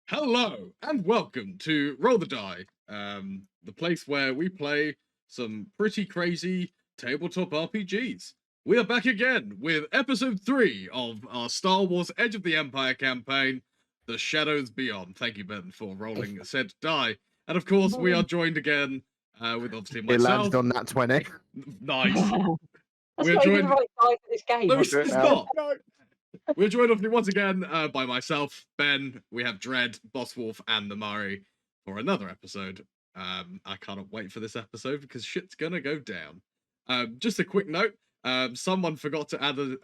Hello and welcome to Roll the Die, the place where we play some pretty crazy tabletop RPGs. We are back again with episode 3 of our Star Wars Edge of the Empire campaign, The Shadows Beyond. Thank you, Ben, for rolling said die. And of course, we are joined again with obviously It myself. landed on that 20. Nice. That's We're not even joined- the right guy for this game. No, it's not. No. We're joined obviously once again by myself, Ben. We have Dread, Boss Wolf, and the Mari for another episode. I cannot wait for this episode because shit's gonna go down. Just a quick note: someone forgot to add an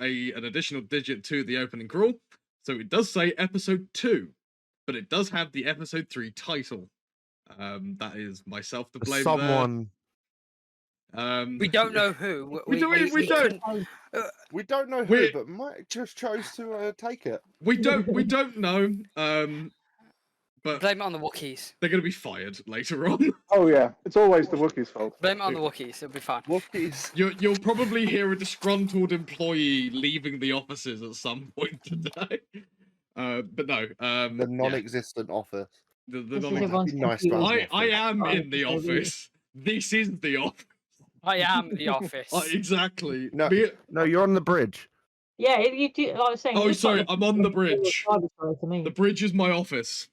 additional digit to the opening crawl, so it does say episode 2, but it does have the episode 3 title. That is myself to blame. Someone. We don't know who. We don't. We don't know who, but Mike just chose to take it. We don't know. But Blame it on the Wookiees. they're gonna be fired later on. Oh yeah, it's always the Wookiees' fault. Blame it on the Wookiees. It'll be fine. Wookiees. You'll probably hear a disgruntled employee leaving the offices at some point today. But no, The non-existent office. the This is non- everyone's Nice to computer. have I am Right, in the maybe. office. This is the office. I am the office. Exactly. No. Me- No, you're on the bridge. Yeah, you do. Like I was saying. Oh, it looks sorry, like I'm on the a bridge. private story to me. The bridge is my office.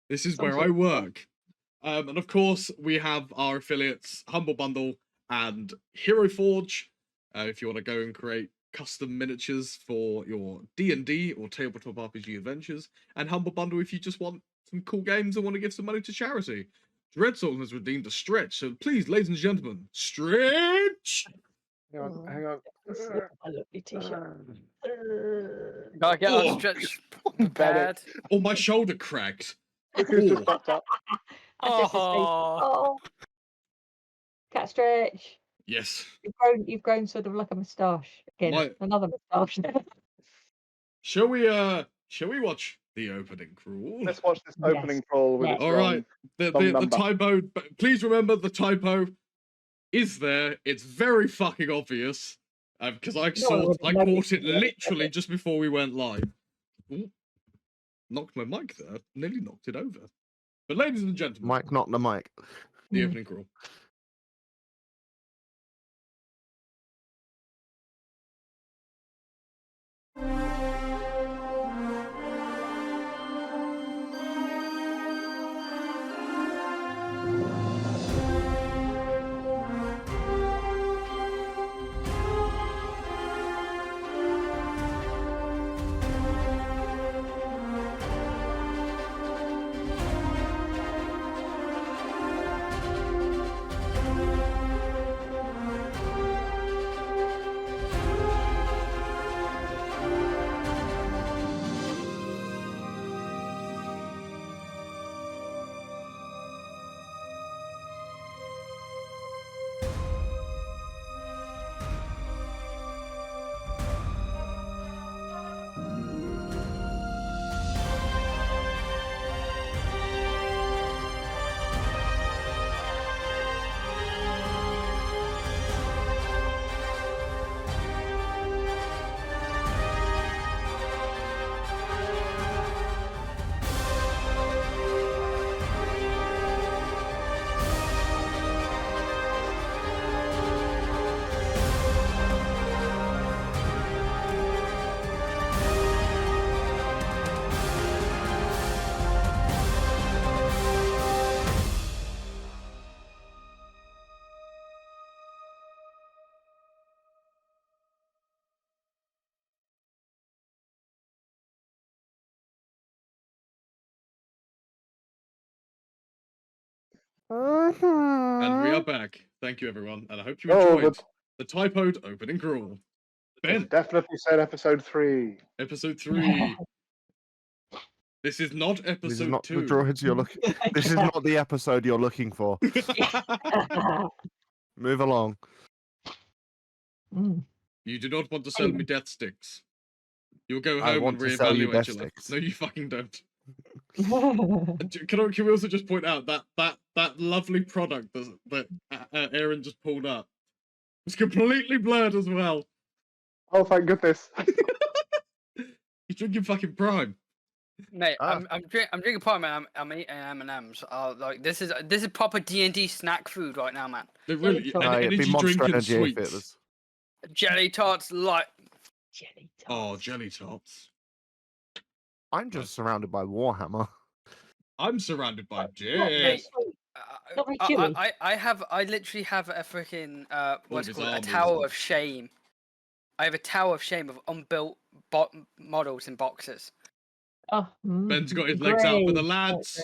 This is where I Sounds work. And of course, we have our affiliates, Humble Bundle and Hero Forge. If you want to go and create custom miniatures for your D&D or tabletop RPG adventures. And Humble Bundle if you just want some cool games and want to give some money to charity. Dreadsoul has redeemed a stretch, so please, ladies and gentlemen, stretch! Hang on, hang on. I love your t-shirt. Gotta get Oh. our stretch prepared. Oh, my shoulder cracked. Wookiees just popped up. Oh, Cat stretch. Yes. You've grown sort of like a moustache again. My- Another moustache. Shall we watch the opening crawl? Let's watch this Yes. opening call with Yes. its All right. The number. typo. Please remember the typo is there. It's very fucking obvious because I caught it literally just before we went live. Ooh, knocked my mic there. Nearly knocked it over. But ladies and gentlemen, Mike, not the mic. the opening crawl. And we are back. Thank you, everyone, and I hope you Oh, enjoyed the typoed opening crawl. Ben, Definitely said episode 3. episode 3. This is not This is episode not 2. the droids you're looking. This is not the episode you're looking for. Move along. Mm. You do not want to sell me death sticks. You'll go I home want and to sell you reevaluate death your life. sticks. No, you fucking don't. And can we also just point out that lovely product that Aaron just pulled up was completely blurred as well. Oh, thank goodness. He's drinking fucking Prime. Mate, Ah. I'm drinking pop, man. I'm eating M&Ms. Like this is proper D&D snack food right now, man. It really Jelly an It'd be energy Monster drink and Energy if it sweets. was. Jelly tarts, like Jelly Oh, tarts. jelly tots. I'm just surrounded by Warhammer. I'm surrounded by Not very jizz. sweet. Not very chewy. I literally have a freaking what's it his called? A armors. tower of shame. I have a tower of shame of unbuilt models in boxes. Oh, Ben's got his legs out for the great. lads.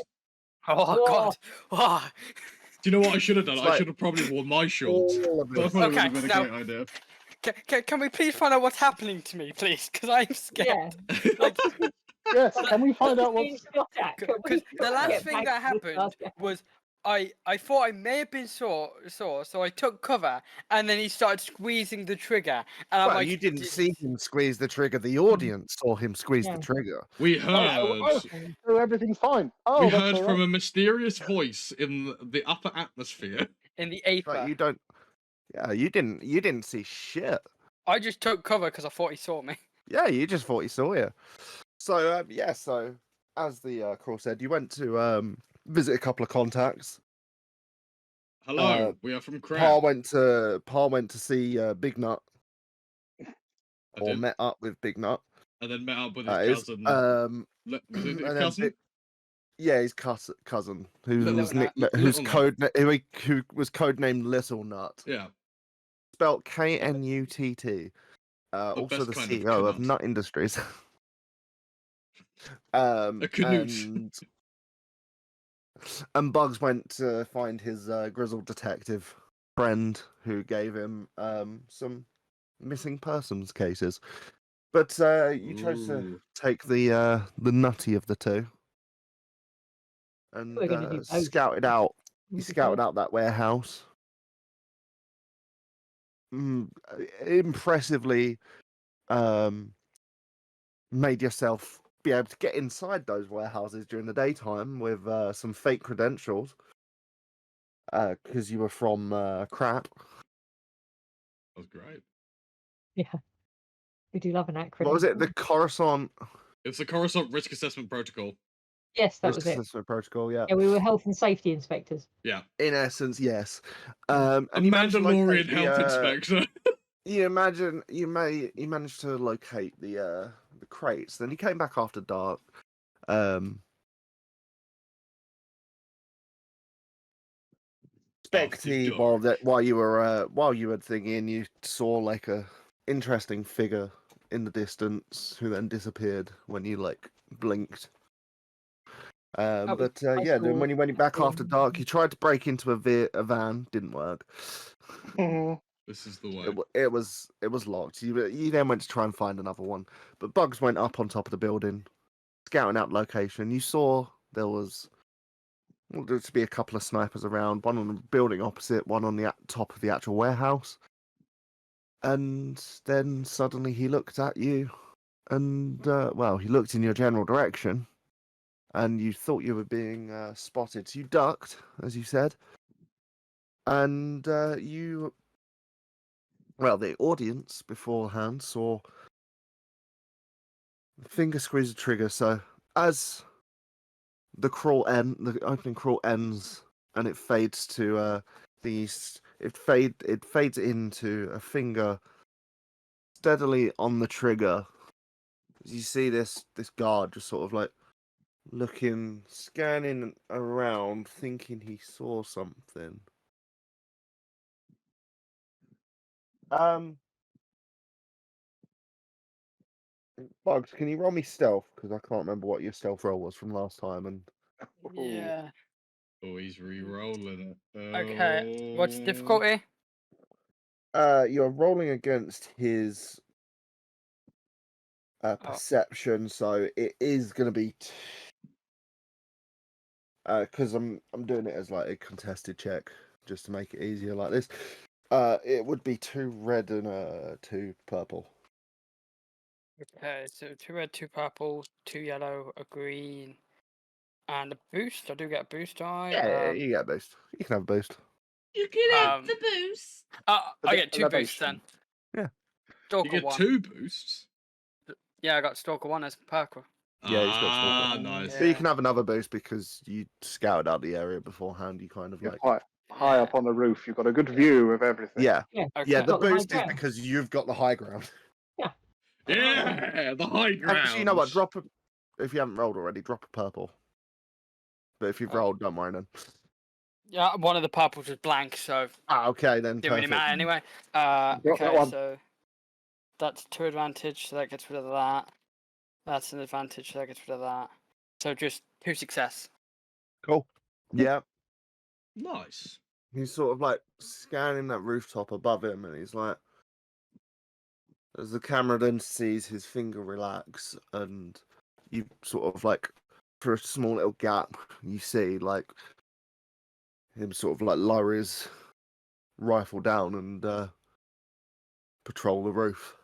Oh God! Oh. Do you know what I should have done? It's I like should have probably worn my shorts. all of That it. probably would Okay, have been a now- great idea. Can we please find out what's happening to me, please? Because I'm scared. Yeah. Like, Yes, can we find out Being what's... shot at. Can we because the last get thing back that to the happened task? was I thought I may have been saw, so I took cover, and then he started squeezing the trigger, and I'm Well, like, you didn't "Did- see him squeeze the trigger. The audience saw him squeeze Yeah. the trigger. We Oh, heard. Oh, so everything's fine. Oh, We that's heard all from right. a mysterious voice in the upper atmosphere. in the But aether." you don't... Yeah, you didn't see shit. I just took cover because I thought he saw me. Yeah, you just thought he saw you. So, yeah, so as the crawl said, you went to visit a couple of contacts. Hello, we are from Crap. Paul went to see Big Knutt, I or did, met up with Big Knutt. and then met up with his That is. cousin. Was Was it his and then cousin? Yeah, his cousin, who Little was Nut. whose Little Nut. who was codenamed Little Nut, Yeah, spelt Knutt. Also best the kind of CEO of Knutt. Nut Industries. A Knutt. And Bugs went to find his grizzled detective friend who gave him some missing persons cases. But you chose to Ooh. take the nutty of the two and We're gonna do both. scouted out. You Would you scouted say? out that warehouse. Impressively made yourself be able to get inside those warehouses during the daytime with some fake credentials because you were from Crap. That was great. Yeah. We do love an acronym. What was it? The Coruscant It's the Coruscant Risk Assessment Protocol. Yes, that Risk was it. Assessment Protocol. Yeah, Yeah, we were health and safety inspectors. Yeah, in essence, yes. a And you managed to Mandalorian locate health inspector. You managed to locate the crates. Then you came back after dark. Specty, while you were thinking, you saw like a interesting figure in the distance who then disappeared when you like blinked. But I yeah, then saw when you went back after something. dark, you tried to break into a van, didn't work. This is the way. It was locked. You then went to try and find another one, but Bugs went up on top of the building, scouting out location. You saw there was to be a couple of snipers around, one on the building opposite, one on the top of the actual warehouse. And then suddenly he looked at you, and he looked in your general direction, and you thought you were being spotted. So you ducked, as you said, and the audience beforehand saw finger squeeze the trigger. So as the opening crawl ends, and it fades to it fades into a finger steadily on the trigger. You see this guard just sort of like looking, scanning around, thinking he saw something. Bugs, can you roll me stealth? Because I can't remember what your stealth roll was from last time. And Yeah. Oh, he's re-rolling it. Okay. What's the Oh. difficulty? you're rolling against his perception, so it is going to be because I'm doing it as like a contested check just to make it easier like this. It would be 2 red and 2 purple. Okay, so 2 red, 2 purple, 2 yellow, a green, and a boost. I do get a boost, Yeah, you get a boost. You can have a boost. You can have the boost. I get 2 boosts then. Yeah. Stalker You get 1. 2 boosts. Yeah, I got Stalker 1 as a perk. Yeah, he's got Ah, sneak. nice. But you Yeah. can have another boost because you scouted out the area beforehand. You kind of You're like. quite high up on the roof. You've got a good view of everything. Yeah. Yeah. Okay. Yeah, the Got the high boost is ground. because you've got the high ground. Yeah, the high ground. Actually, you know what? If you haven't rolled already, drop a purple. But if you've rolled, don't worry then. Yeah, one of the purples was blank, so Ah, okay then. didn't really Perfect. matter anyway. Drop that Okay, one. so that's 2 advantage, so that gets rid of that. That's an advantage, so that gets rid of that. So just 2 success. Cool. Yeah. Nice. He's sort of like scanning that rooftop above him, and he's like, as the camera then sees his finger relax, and you sort of like, for a small little gap, you see like him sort of like lower his rifle down and patrol the roof.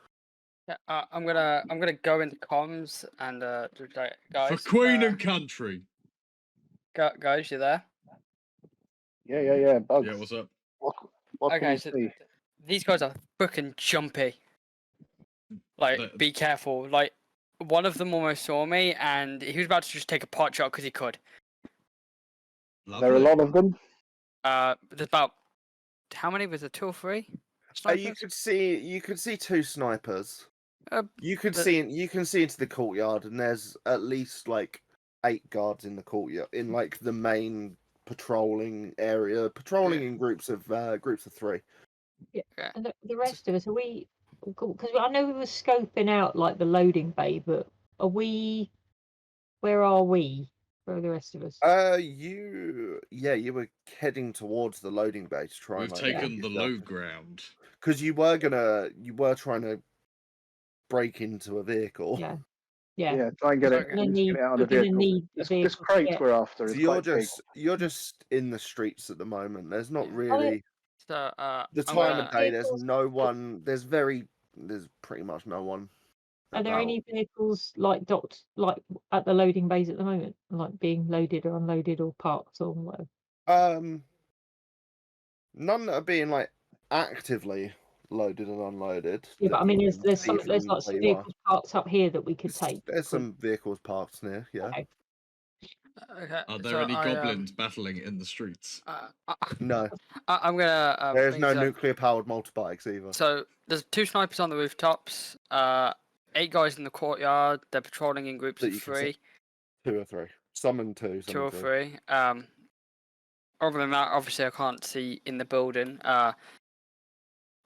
Yeah, I'm gonna go into comms and just like, guys. For Queen and Country. Guys, you there? Yeah. Bugs. Yeah, what's up? What can Okay, you so see? these guys are fucking jumpy. Like, The- be careful. Like, one of them almost saw me, and he was about to just take a pot shot because he could. There are a Lovely. lot of them. There's about how many? Was there 2 or 3? You could see 2 snipers. Uh, You can the- see into the courtyard, and there's at least like 8 guards in the courtyard, in like the main patrolling area, patrolling in groups of 3. And the rest of us, are we? Because I know we were scoping out like the loading bay, but are we? Where are we? Where are the rest of us? You were heading towards the loading bay to try We've and taken the low ground. because you were trying to break into a vehicle. Yeah. Yeah, try and get it, We're gonna need, get it out of we're the gonna vehicle. need the This vehicle. crate we're after So is you're quite big. just in the streets at the moment. There's not Yeah. really So the I'm time gonna- of day. There's Vehicles- no one. There's pretty much no one. Are there about. any vehicles like docked like at the loading bays at the moment, like being loaded or unloaded or parked or whatever? None that are being like actively loaded and unloaded. Yeah, but I that mean, you there's can there's see some there's from lots where of you are. vehicles parked up here that we could take. There's some vehicles parked near. Yeah. Okay. Okay. Are there so any I, goblins battling in the streets? No. I'm gonna. There's bring no this up. nuclear powered motorbikes either. So there's 2 snipers on the rooftops. 8 guys in the courtyard. They're patrolling in groups That of you can 3, see. 2 or 3. Some and 2. Some 2 or and 3. 3. Other than that, obviously I can't see in the building.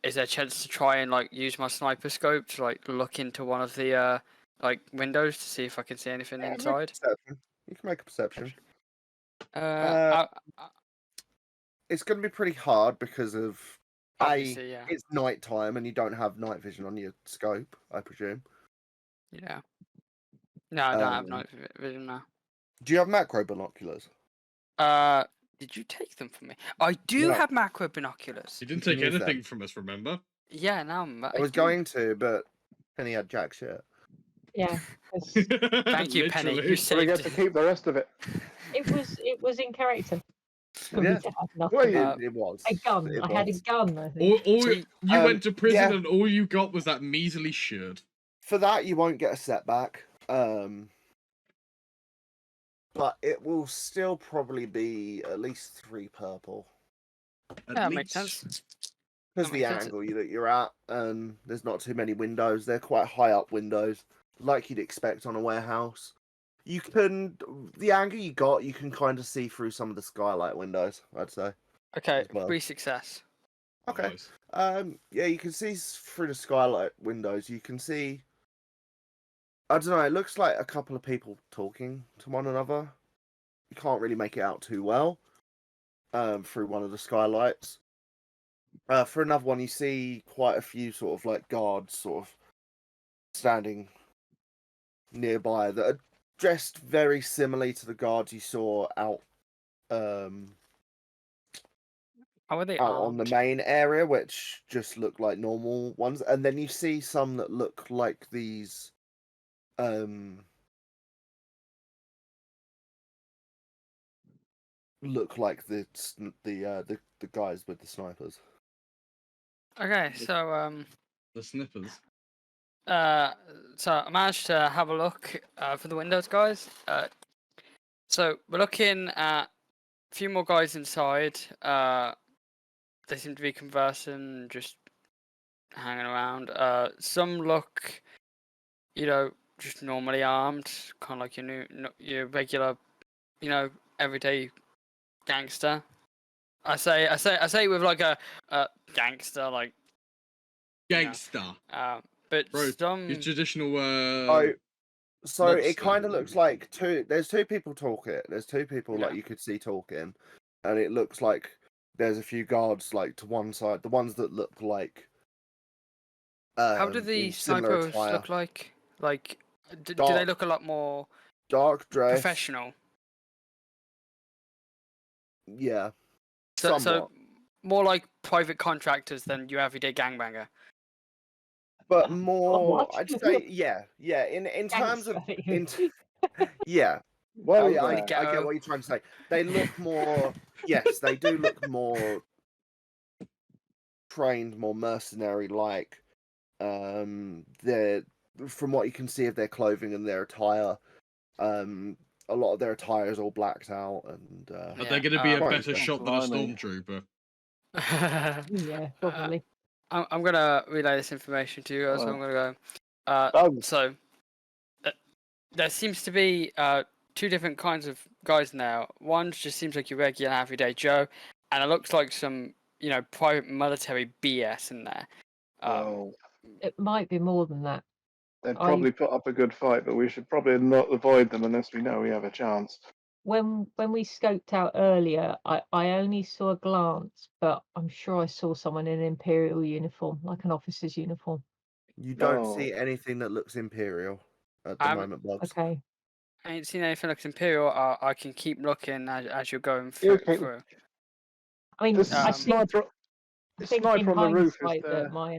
Is there a chance to try and like use my sniper scope to like look into one of the like windows to see if I can see anything Yeah, make a inside? perception. You can make a perception. Uh, It's going to be pretty hard because of obviously, yeah. it's night time and you don't have night vision on your scope, I presume. Yeah. No, I don't have night vision now. Do you have macro binoculars? Did you take them from me? I do No. have macro binoculars. You didn't You take can use anything them. from us, remember? Yeah, now I was going to, but Penny had jack shit. Yeah. 'cause Thank you, Penny. Literally. You So we get saved. to keep the rest of it. it was in character. For me Yeah. to have nothing. Well, it was. A gun. It I had a was. gun. I think. All See, you went to prison yeah. and all you got was that measly shirt. For that, you won't get a setback. But it will still probably be at least 3 purple. Yeah, makes sense. Because That the makes sense. angle that you're at, and there's not too many windows. They're quite high up windows, like you'd expect on a warehouse. The angle you got, you can kind of see through some of the skylight windows, I'd say. Okay, as well. 3 success. Okay. Nice. Yeah, you can see through the skylight windows. You can see. I don't know. It looks like a couple of people talking to one another. You can't really make it out too well. Through one of the skylights. For another one, you see quite a few sort of like guards, sort of standing nearby that are dressed very similarly to the guards you saw out. How are they Out on the armed? main area, which just look like normal ones, and then you see some that look like these look like the guys with the snipers. Okay, so The snippers. So I managed to have a look for the windows, guys. So we're looking at a few more guys inside. They seem to be conversing, just hanging around. Some look, just normally armed, kind of like your regular, everyday gangster. I say with like a gangster, like Gangster. but Bro, some your traditional So it mobster. kind of looks like there's two people talking. There's two people like Yeah. you could see talking, and it looks like there's a few guards like to one side. The ones that look like how do in the similar snipers attire. look like? Like, do they Dark- look a lot more Dark dress. professional? Yeah. So Somewhat. more like private contractors than your everyday gangbanger. But more, what? I'd say, yeah. In terms of, yeah. Well, I The get ghetto. what you're trying to say. They look more, yes, they do look more trained, more mercenary-like. They're from what you can see of their clothing and their attire. A lot of their attire is all blacked out, and Are they going to be a Right, better that's shot than a blimey. stormtrooper? Yeah, probably. I'm gonna relay this information to you guys. So I'm gonna go. Bugs. So there seems to be two different kinds of guys now. One just seems like your regular everyday Joe, and it looks like some private military BS in there. Well, It might be more than that. they'd I- probably put up a good fight, but we should probably not avoid them unless we know we have a chance. When we scoped out earlier, I only saw a glance, but I'm sure I saw someone in an Imperial uniform, like an officer's uniform. you don't No. see anything that looks Imperial at the I'm- moment, Bugs. Okay. I ain't seen anything like Imperial. I can keep looking as you're going You through. can- I mean, This I think, sniper, I this think sniper in on the roof is hindsight there. that my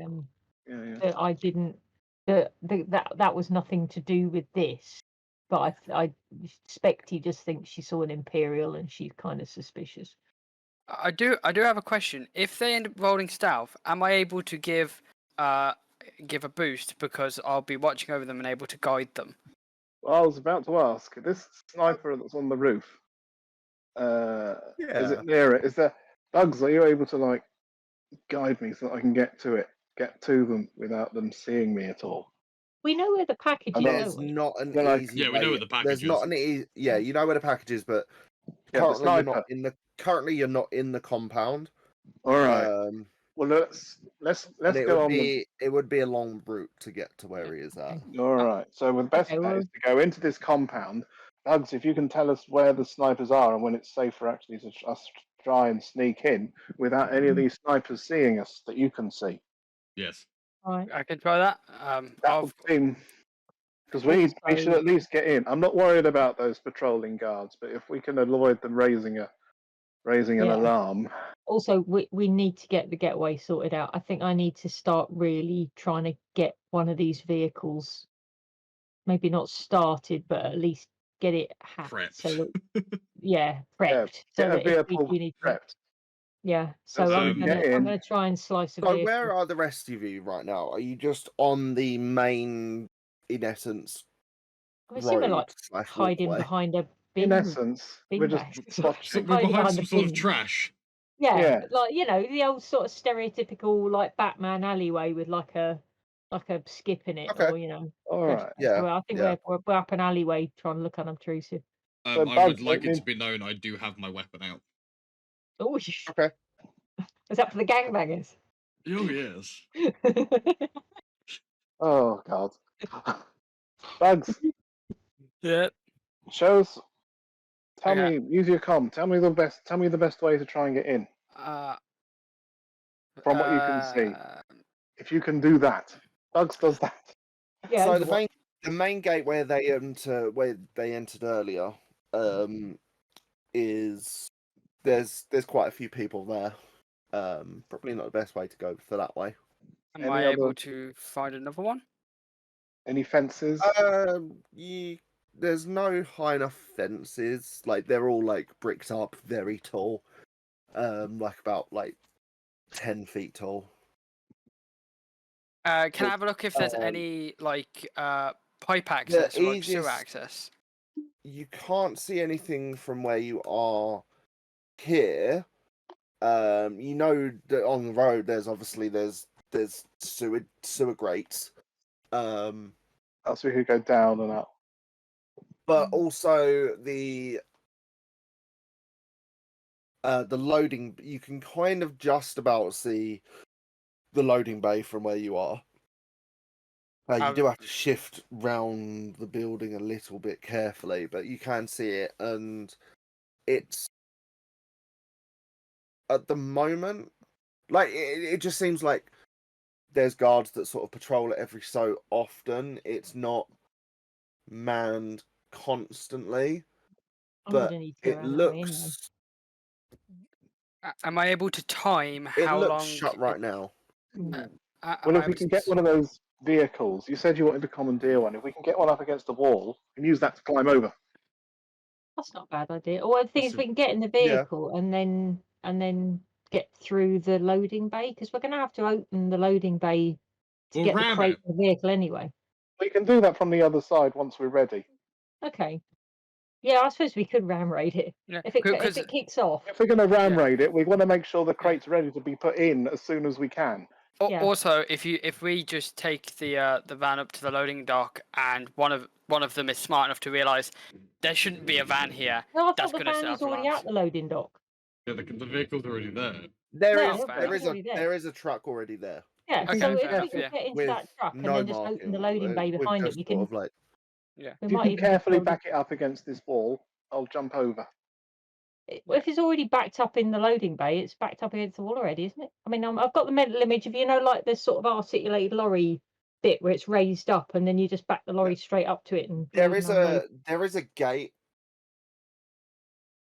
Yeah. that I didn't that was nothing to do with this, but I suspect he just thinks she saw an Imperial and she's kind of suspicious. I do have a question. If they end up rolling stealth, am I able to give a boost because I'll be watching over them and able to guide them? Well, I was about to ask. This sniper that's on the roof. Is Yeah. it near it? Is there Bugs? Are you able to guide me so that I can get to them without them seeing me at all? We know where the package is, There's don't we? not an Then I- easy Yeah, we know way- where the package There's not is. an easy. Yeah, you know where the package is, but Yeah, the sniper. currently you're not in the compound. All right. Well, let's And it go would on. be it would be a long route to get to where he is at. All right. So the best Okay, bet well- is to go into this compound. Bugs, if you can tell us where the snipers are and when it's safe for actually us to try and sneak in without any of these snipers seeing us that you can see. Yes. Right. I can try that. That would seem because we should at least get in. I'm not worried about those patrolling guards, but if we can avoid them raising an Yeah. alarm. Also, we need to get the getaway sorted out. I think I need to start really trying to get one of these vehicles, maybe not started, but at least get it hacked. Prepped. So that, yeah, prepped. Get so a that if we vehicle do need to, prepped. yeah. So So I'm we can gonna get I'm in. gonna try and slice a So vehicle. where are the rest of you right now? Are you just on the main, in essence, I'm assuming like road / hiding walkway? behind a bin. In essence, bin we're bag. just So watching. we're Hiding behind behind some the sort of bin. trash. Yeah, Yeah. like the old sort of stereotypical like Batman alleyway with like a skip in it, Okay. or All right. Yeah, Well, I think yeah. we're up an alleyway trying to look unobtrusive. So I Bugs, would like let it me- to be known I do have my weapon out. Oh, Okay. is that for the gangbangers? Oh yes. Oh God. Bugs, Yeah. show us. Tell Okay. me, use your comm. Tell me the best way to try and get in. From what you can see. If you can do that, Bugs does that. Yeah. So the main gate where they entered earlier, is there's quite a few people there. Probably not the best way to go for that way. Am Any I other- able to find another one? Any fences? There's no high enough fences. Like they're all like bricked up, very tall. Like about 10 feet tall. Can I have a look if there's any like pipe access or like sewer easiest- access? You can't see anything from where you are here. You know that on the road there's sewer grates. That's we could go down and up. But also the loading, you can kind of just about see the loading bay from where you are. You do have to shift round the building a little bit carefully, but you can see it, and it's at the moment, like it just seems like there's guards that sort of patrol it every so often. It's not manned constantly, I'm but gonna need to go it around that way anyway. looks Am I able to time it how looks long? shut right now. Well, Am I if we able can to get one of those vehicles, you said you wanted to commandeer one. If we can get one up against the wall and use that to climb over. That's not a bad idea. Or the thing is, That's we can get in the yeah. vehicle and then get through the loading bay, because we're going to have to open the loading bay to We'll get the ram crate it. in the vehicle anyway. We can do that from the other side once we're ready. Okay. Yeah, I suppose we could ram raid it. Yeah, If it 'cause- kicks off. If we're going to ram Yeah. raid it, we want to make sure the crate's ready to be put in as soon as we can. Yeah. Also, if we just take the van up to the loading dock and one of them is smart enough to realise there shouldn't be a van here, No, I thought that's the going to set van was off already alarms. at the loading dock. Yeah, the vehicle's already there. There Yeah, is but there it's is already there. there is a truck already there. Yeah, If we so can if fair we enough, can yeah. get into With that truck and no then just open the loading bay with behind it, just we sort can. of like Yeah. We If you might can even just carefully load it. back it up against this wall, I'll jump over. If it's already backed up in the loading bay, it's backed up against the wall already, isn't it? I mean, I've got the mental image of, like this sort of articulated lorry bit where it's raised up and then you just back the lorry straight up to it and there load is and unload. there is a gate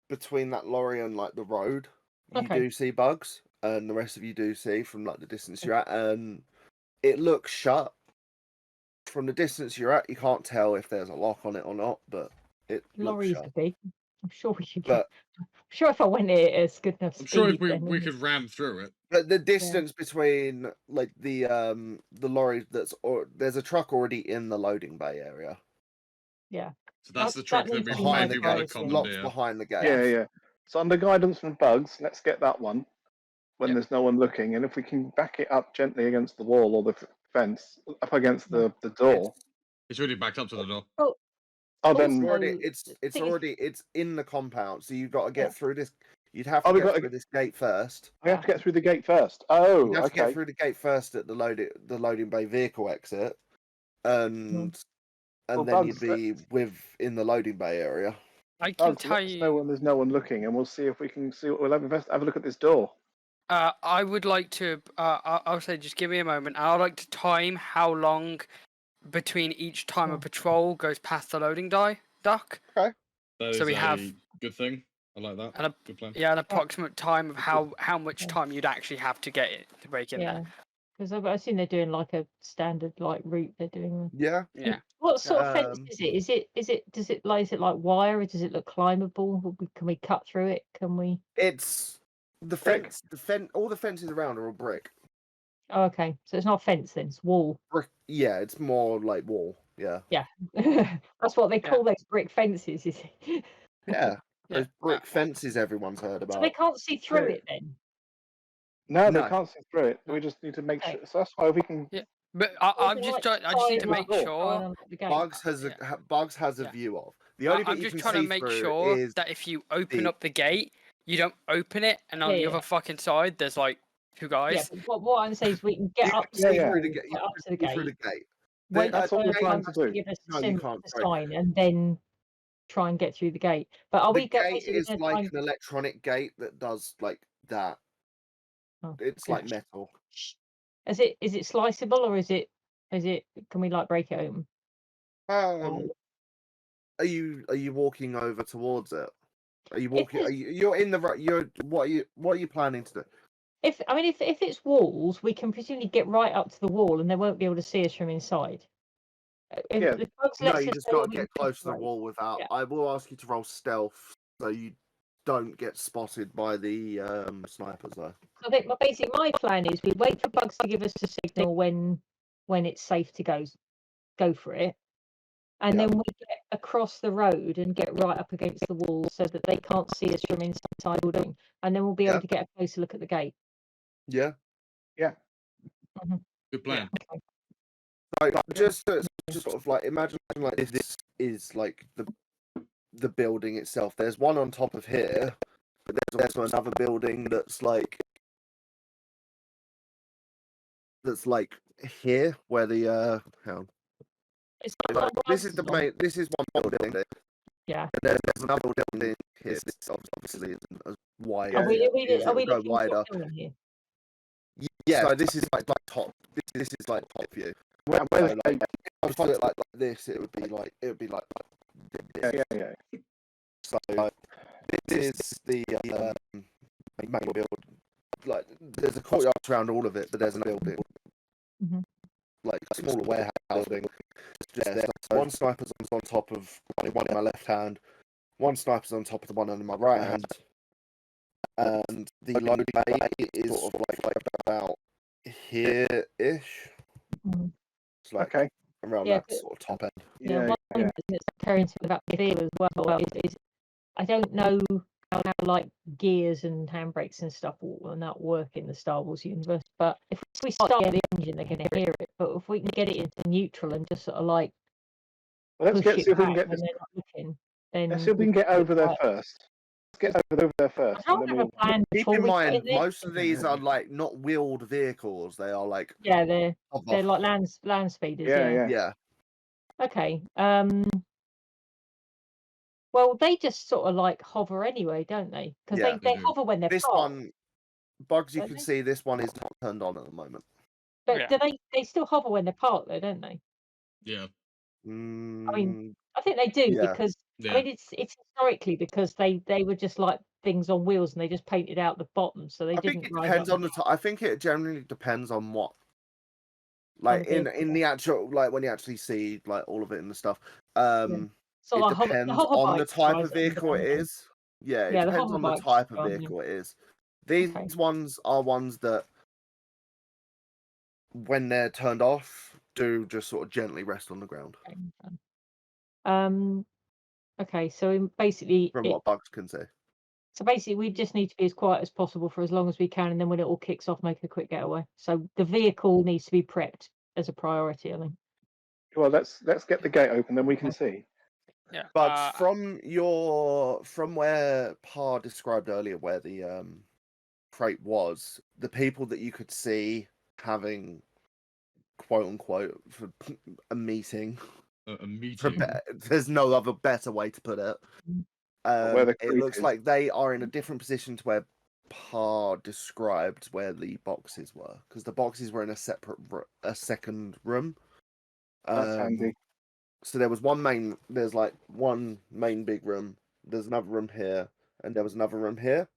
between that lorry and like the road. You Okay. do see bugs, and the rest of you do see from like the distance you're at, and it looks shut. From the distance you're at, you can't tell if there's a lock on it or not, but it looks Lorries shut. are big. I'm sure we could But I'm sure if I went near it, it's good enough I'm speed. sure if then we could ram through it. But the distance between like the lorry there's a truck already in the loading bay area. Yeah. So that's the That truck that needs we to be Behind my the maybe want gate, to priority. locked commandeer. behind the gate. Yeah. So under guidance from bugs, let's get that one when Yep. there's no one looking. And if we can back it up gently against the wall or the fence, up against the door. It's already backed up to the door. Oh, Also, then It's in the compound, so you've got to get Yeah. through this. You'd have to we've get got to through this gate first. we have to get through the gate first. Oh, You'd have to get okay. through the gate first at the loading bay vehicle exit, and Well, then Bugs, you'd be in the loading bay area. I can Bugs, tell let us know you. when there's no one looking, and we'll see if we can see. We'll have a look at this door. I would like to. I'll say, just give me a moment. I'd like to time how long between each time a patrol goes past the loading dock. That is So we a have good thing. I like that. and Good plan. an approximate time of how much time you'd actually have to get it to break in Yeah. there. Because I've seen they're doing like a standard like route they're doing. Yeah. Yeah. What sort of fence Um, is it? Is it like wire, or does it look climbable? Can we cut through it? Can we? It's the Brick. fence. All the fences around are all brick. Oh, okay, so it's not a fence then; it's wall. Brick. Yeah, it's more like wall. Yeah. Yeah, that's what they call those brick fences. Is it? Yeah. Yeah. Those brick fences everyone's heard So they about. can't see through it then. No, No. they can't see through it. We just need to make Okay. sure. So that's why we can. But Or I'm is it just like I just need to trying make to sure. unlock the gate? Bugs has a view of. The only bit I'm you just can trying to see make through sure is that if you open the- up the gate, you don't open it, and on the Yeah. other fucking side, there's like two Yeah, guys. but what I'm saying is we can get you up can to see the through wall, the gate. You get up can to the see through gate. the gate. Wait That's for what we're trying Bugs to do. give us No, a you symbol can't, to sorry. sign, and then try and get through the gate. But are The we gate basically is gonna like try an electronic gate that does like that. Oh, It's good. like metal. Is it sliceable, or is it can we like break it open? Are you walking over towards it? Are you If walking? it's- You're in the right. What are you planning to do? If it's walls, we can presumably get right up to the wall, and they won't be able to see us from inside. Yeah. If Bugs No, lets you us just know got when to we get can close to the separate. wall without. Yeah. I will ask you to roll stealth so you don't get spotted by the snipers though. I think my plan is we wait for Bugs to give us a signal when when it's safe to go for it. And Yeah. then we get across the road and get right up against the wall so that they can't see us from inside the building. And then we'll be able to get a closer look at the gate. Yeah. Good plan. Okay. Like just sort of like imagine like if this is like the building itself. There's one on top of here, but there's also another building that's like here where the hang on. It's So, not like, like this is the bugs main. This is one building. Yeah. And there's another building here. This obviously isn't as wide. Are we It will go looking wider. top down here? Yeah. So this is like top. This is like top view. Where's So, the like, if I do it like this, it would be like yeah. So this is the main build. Like there's a courtyard around all of it, but there's a building, Mhm. like a smaller warehouse building. Just there. So one sniper's on top of one in my left hand, one sniper's on top of the one in my right hand, and the load bay is sort of like about here-ish. Mhm. It's like Okay. around Yeah, that sort of top end. Yeah, Yeah. one thing that's occurring to me about the deal as well is I don't know how like gears and handbrakes and stuff will not work in the Star Wars universe. But if we start the engine, they can hear it. But if we can get it into neutral and just sort of like Well, let's push see it if we can back get when this. they're not looking, then Let's see if we can get over there first. Let's get over there I first, and don't then have a we'll. plan Keep before in we get mind, in there. most of these are like not wheeled vehicles. They are like Yeah, they're hover. like land speeders. Yeah. Yeah. Okay. Well, they just sort of like hover anyway, don't they? Because Yeah, they they do. hover when they're This parked. one, Bugs, you Don't can they? see this one is not turned on at the moment. But Yeah. do they still hover when they're parked though, don't they? Yeah. I mean, Mm, I think they do yeah. because Yeah. I mean it's historically because they were just like things on wheels and they just painted out the bottom so they I think didn't it rise depends up on the. I think it generally depends on what. on Like the in vehicle. the actual like when you actually see like all of it and the stuff. So It like the depends hover on the bikes type rise of up and vehicle down, it don't is. Yeah, it Yeah, the depends hover on the bikes type of go on, yeah. vehicle it is. These Okay. ones are ones that, when they're turned off, do just sort of gently rest on the ground. Okay, so basically From what Bugs can see. so basically we just need to be as quiet as possible for as long as we can and then when it all kicks off make a quick getaway. So the vehicle needs to be prepped as a priority, I think. Well, let's get the gate open, then we can see. Yeah. Bugs, from where Pa described earlier where the crate was, the people that you could see having quote unquote for a meeting. A meeting. There's no other better way to put it. Where the It crate looks is. like they are in a different position to where Pa described where the boxes were, because the boxes were in a second room. That's handy. So there's like one main big room. There's another room here, and there was another room here.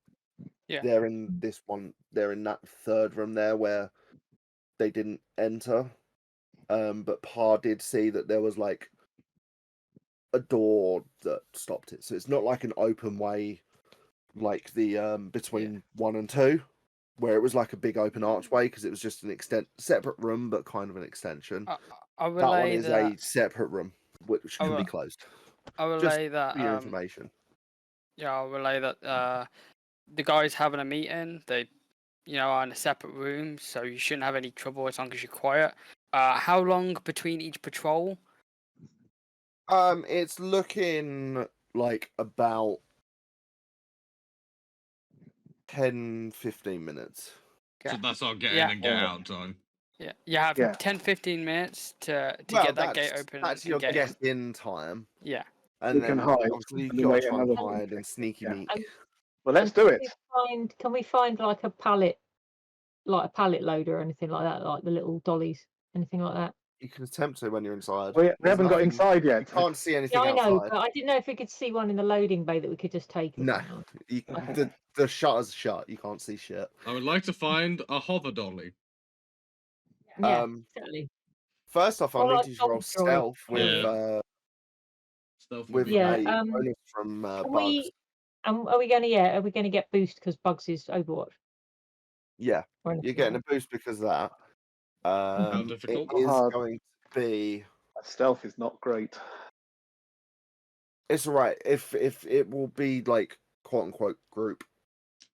Yeah. They're in this one. They're in that third room there where they didn't enter. But Pa did see that there was like a door that stopped it. So it's not like an open way like the between 1 and 2, where it was like a big open archway because it was just an separate room but kind of an extension. I That one relay is that. a separate room which can be closed. I Just relay that. for your information. Yeah, I'll relay that. The guys having a meeting, they, are in a separate room, so you shouldn't have any trouble as long as you're quiet. How long between each patrol? It's looking like about 10-15 minutes. So that's our get Yeah. in and get out time. Yeah, you have Yeah. 10-15 minutes to Well, get that gate open. That's and your get get in time. Yeah. And We then can hide, obviously and you then gotta wait try and another hide and sneaky Yeah. meek. Well, let's do it. Can we find like a pallet loader or anything like that, like the little dollies, anything like that? You can attempt to when you're inside. We There's haven't got nothing- inside You yet. can't see anything Yeah, I know, outside. but I didn't know if we could see one in the loading bay that we could just take. or No, something. the shutter's shut. You can't see shit. I would like to find a hover dolly. Yeah, Um, exactly. First off, Or I'll need like you to roll Tom's droid. stealth with Yeah. Stealth would with be Yeah, great. a bonus from Can Bugs. we? Are we gonna get boost because Bugs is Overwatch? Yeah, Or anything you're like getting that? a boost because of that. How It difficult? is Hard. going to be. Stealth is not great. It's alright. If it will be like quote unquote group.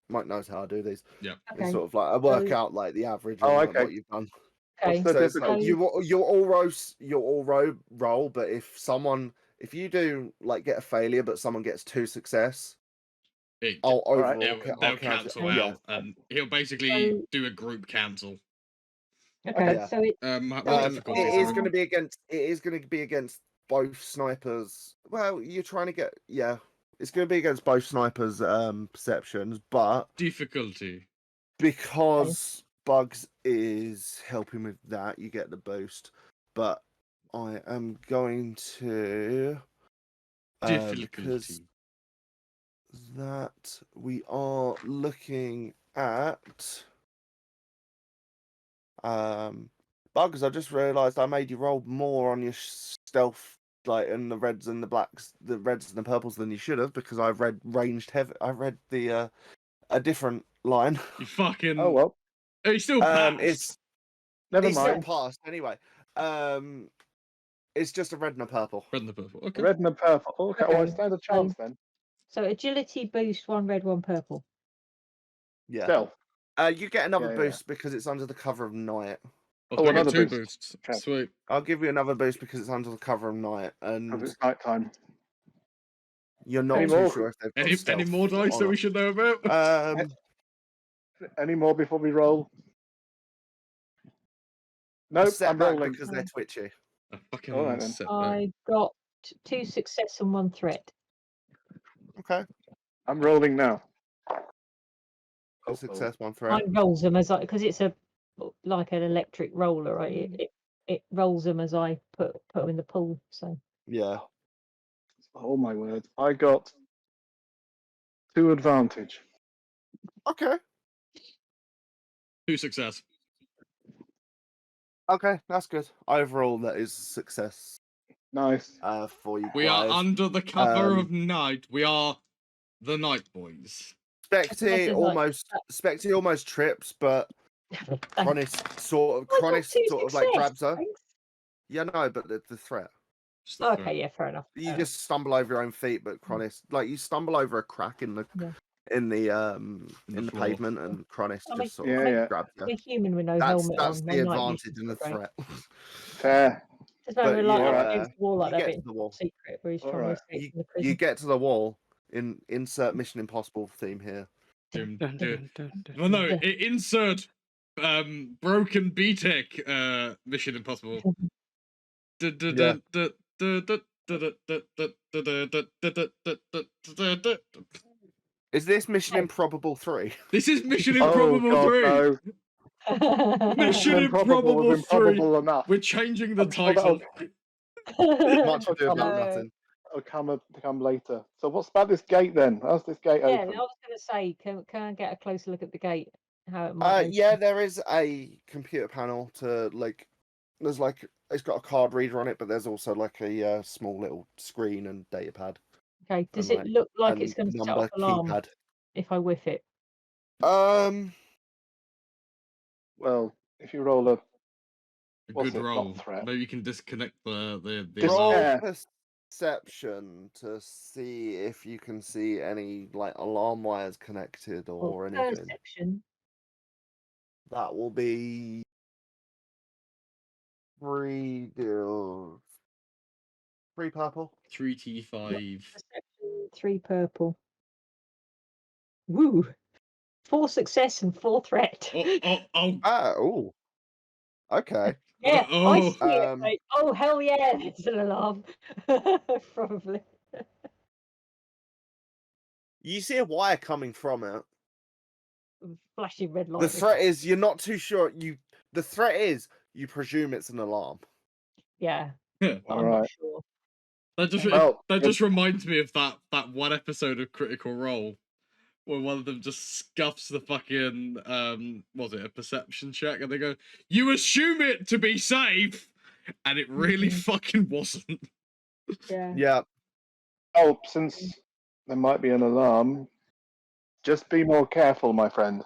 Mike knows how I do these. Yeah. It's Okay. sort of like I work So- out like the average Oh, of okay. what you've done. Okay. What's the So it's like difficulty? you'll all roll, but if you do like get a failure, but someone gets 2 success, It, I'll Alright. overall they'll I'll count it. cancel Yeah, out, and he'll basically So- do a group cancel. Okay. Yeah. So it. What So difficulty? it is sorry? going to be against. It is going to be against both snipers. Well, you're trying to get. Yeah, it's going to be against both snipers' perceptions, but Difficulty. because Bugs is helping with that, you get the boost. But I am going to because Difficulty. that we are looking at Bugs. I just realised I made you roll more on your stealth, like in the reds and the blacks, the reds and the purples than you should have, because I've read ranged heavy. I read the a different line. You fucking. Oh well. Oh, you still passed. It's Never it's still mind. passed anyway. It's just a red and a purple. Red and the purple. Okay. Red and a purple. Okay, well, I Okay, stand a chance then. So agility boost, 1 red, 1 purple. Yeah. Stealth. You get another Yeah, yeah. boost because it's under the cover of night. Oh, Oh, so I get another 2 boost. boosts. Okay. Sweet. I'll give you another boost because it's under the cover of night, Because and it's night time. you're not Any too more? sure if they've got Any stealth more dice or that we not. should know about? Any more before we roll? A Nope, I'm setback rolling. because they're twitchy. A fucking Alright then. setback. I got 2 success and 1 threat. Okay. I'm rolling now. A success, 1 threat. Mine rolls them as I, because it's a like an electric roller, right? It rolls them as I put them in the pool. So Yeah. Oh my word. I got 2 advantage. Okay. 2 success. Okay, that's good. Overall, that is success Nice. for you We are guys. under the cover of night. We are the Night Boys. Specty almost trips, but Cronus sort of like grabs her. Yeah, no, but the threat. Just the threat. Okay, yeah, fair enough. You just stumble over your own feet, but Cronus, like you stumble over a crack in the Yeah. in the floor. pavement, and Cronus I mean, just sort Yeah, of yeah. grabs you. I'm a human with no That's helmet that's on. the my night advantage vision's in the not great. threat. Fair. Just remember, But like you, against the wall, like you that get bit to the wall. secret where he's trying Alright. to escape from the You prison. get to the wall. Insert Mission Impossible theme here. Dun, Dun, dun. dun, dun, dun. Well, no, insert broken BTEC Mission Impossible. Is this Mission Oh. Improbable 3? This is Mission Oh Improbable god, 3. no. Mission Improbable was 3. improbable enough. We're changing the I'm sure title. Much ado about Okay. nothing. It'll come later. So what's about this gate then? How's this gate Yeah, I open? was going to say, can I get a closer look at the gate? How it might open? Yeah, there is a computer panel to there's it's got a card reader on it, but there's also like a small little screen and data pad. Okay, does and, it look like and it's going to set number off alarm keypad. if I whiff it? Well, if you roll a A What's good it? Not roll. threat. Maybe you can disconnect the Dis- roll alarm. Yeah. perception to see if you can see any like alarm wires connected or anything. Perception. That will be 3 deals. 3 purple. 3T5. Perception, 3 purple. Woo! 4 success and 4 threat. Oh. Okay. Yeah, I Oh. see it. Like, oh hell yeah, there's an alarm. Probably. You see a wire coming from it. Flashing red light. The threat is you're not too sure. The threat is you presume it's an alarm. Yeah. Yeah. But I'm not Alright. sure. That just reminds me of that one episode of Critical Role where one of them just scuffs the fucking was it a perception check, and they go, "You assume it to be safe," and it really fucking wasn't. Yeah. Yeah. Oh, since there might be an alarm, just be more careful, my friend.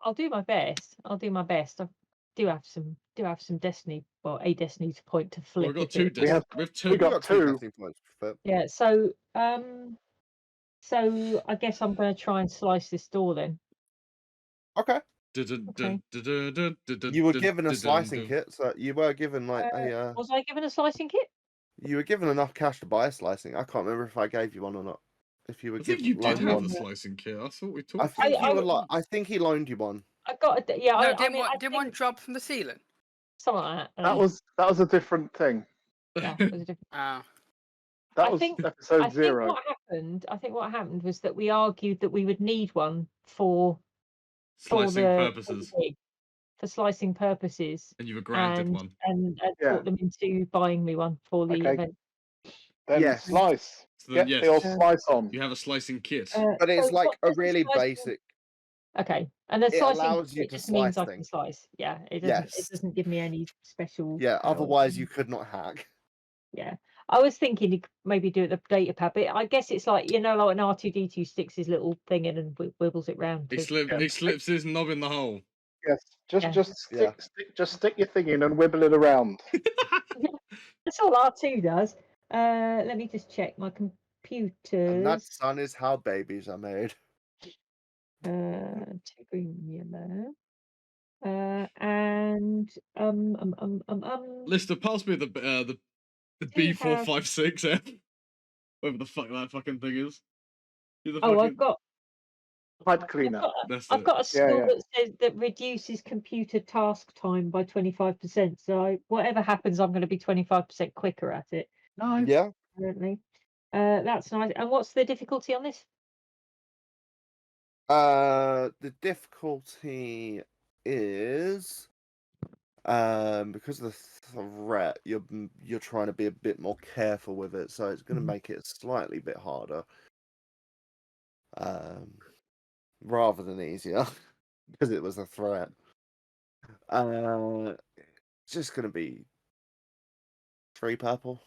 I'll do my best. do have some destiny, well, a destiny point to flip. We've got if two. it- We have- We've two. we got You two two. destiny points for flip. Yeah. So I guess I'm going to try and slice this door then. Okay. Okay. You were given a slicing kit, so you were given like a. Was I given a slicing kit? You were given enough cash to buy a slicing. I can't remember if I gave you one or not. If you were I think given, you did have a one. slicing kit. I thought we talked. I think I- you were. I think he loaned you one. I got a yeah. No, I didn't mean, one, I didn't one think drop from the ceiling? something like that. That was a different thing. Yeah, it was a different. Ah. That I was think- episode I 0. think what happened was that we argued that we would need one for Slicing the purposes, for slicing purposes, and you were granted and one. and Yeah. talked them into buying me one for the Okay. event. Then Yes. slice. So then, Get yes, the old slice on. you have a slicing kit. But it's So like what a does the really slicing- basic. Okay, and the It slicing allows you kit to just means slice I can things. slice. Yeah, it doesn't. Yes. It doesn't give me any special. Yeah. powers. Otherwise, you could not hack. Yeah, I was thinking you could maybe do it the data pad, but I guess it's like like an R2D2 sticks his little thing in and wibbles it round. He to- slips his knob in the hole. Yes. Yeah. Just stick your thing in and wibble it around. That's all R2 does. Let me just check my And computers. that, son, is how babies are made. 2 green, yellow. And Lister, pass me the Do you have- B456F. Whatever the fuck that fucking thing is. You're the oh, fucking... I've got Pipe cleaner. That's I've it. got a skill yeah. that says that reduces computer task time by 25%. So whatever happens, I'm going to be 25% quicker at it. Nice. Yeah. Apparently, that's nice. And what's the difficulty on this? The difficulty is because of the threat, you're trying to be a bit more careful with it, so it's going to Mhm. make it a slightly bit harder, rather than easier, because it was a threat. It's just going to be 3 purple.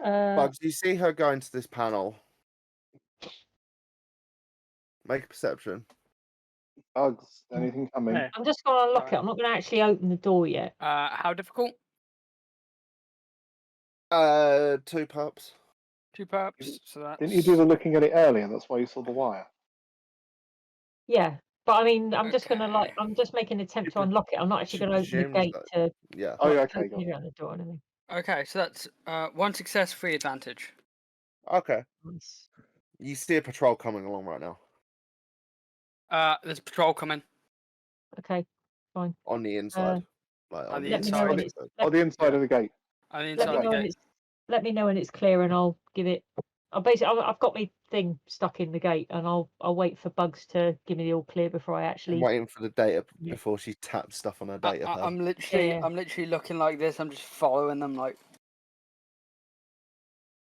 Bugs, you see her go into this panel. Make a perception. Bugs. Anything coming? Hey. I'm just going to unlock Right. it. I'm not going to actually open the door yet. How difficult? 2 pups. 2 perps. So that's. Didn't you do the looking at it earlier? That's why you saw the wire. Yeah, but I mean, I'm just going to Okay. I'm just making an attempt to pre- unlock it. I'm not actually she going to open the presumes gate that- to Yeah. Oh, yeah, like, okay, open got it. it around the door or anything. Okay, so that's 1 success, 3 advantage. Okay. Nice. You see a patrol coming along right now There's a patrol coming. Okay, fine. on the inside. on the Let me know inside. when it's On the inside of the gate. On the let inside me of know the when gate. it's let me know when it's clear, and I'll give it. I've got my thing stuck in the gate, and I'll wait for Bugs to give me the all clear before I I'm actually. waiting for the data Yeah. before she taps stuff on her data pad. I'm literally, Yeah. I'm literally looking like this. I'm just following them, like.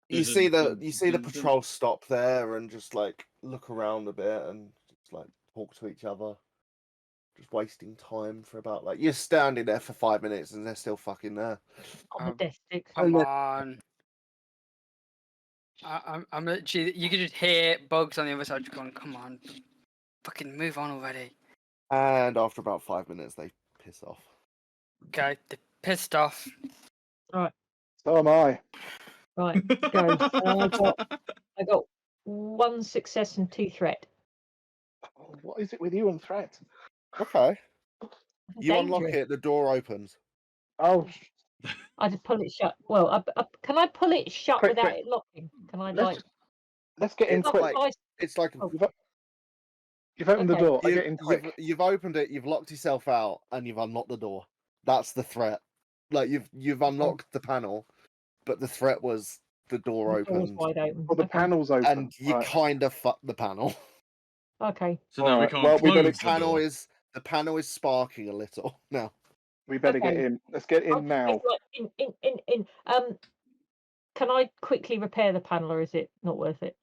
You see the patrol stop there and just like look around a bit and just like talk to each other. Just wasting time for about like you're standing there for 5 minutes and they're still fucking there. On the desk stick. Come look. on. I'm literally. You can just hear Bugs on the other side just going, "Come on, fucking move on already." And after about 5 minutes they piss off. Okay, they're pissed off. So am I. Right, go. So I got 1 success and 2 threat. Oh, what is it with you and threat? Okay. You unlock Dangerous. it, the door opens. Oh, I just pull it shut. Well, can I pull it shut Quick, without quick. it locking? Can I let's let's get in It's quick. like- It's like Oh. You've opened the Okay. door. I get in quick. you've opened it, you've locked yourself out, and you've unlocked the door. That's the threat. Like you've unlocked the panel, but the threat was the door The door's opened, wide open. Well, the Okay. panel's open. and you Right. kind of fucked the panel. Okay. So now we Alright, can't well, we better- close The panel is sparking a little now. We better get Okay. in. Let's get I'll in just now. be like, in. Can I quickly repair the panel, or is it not worth it?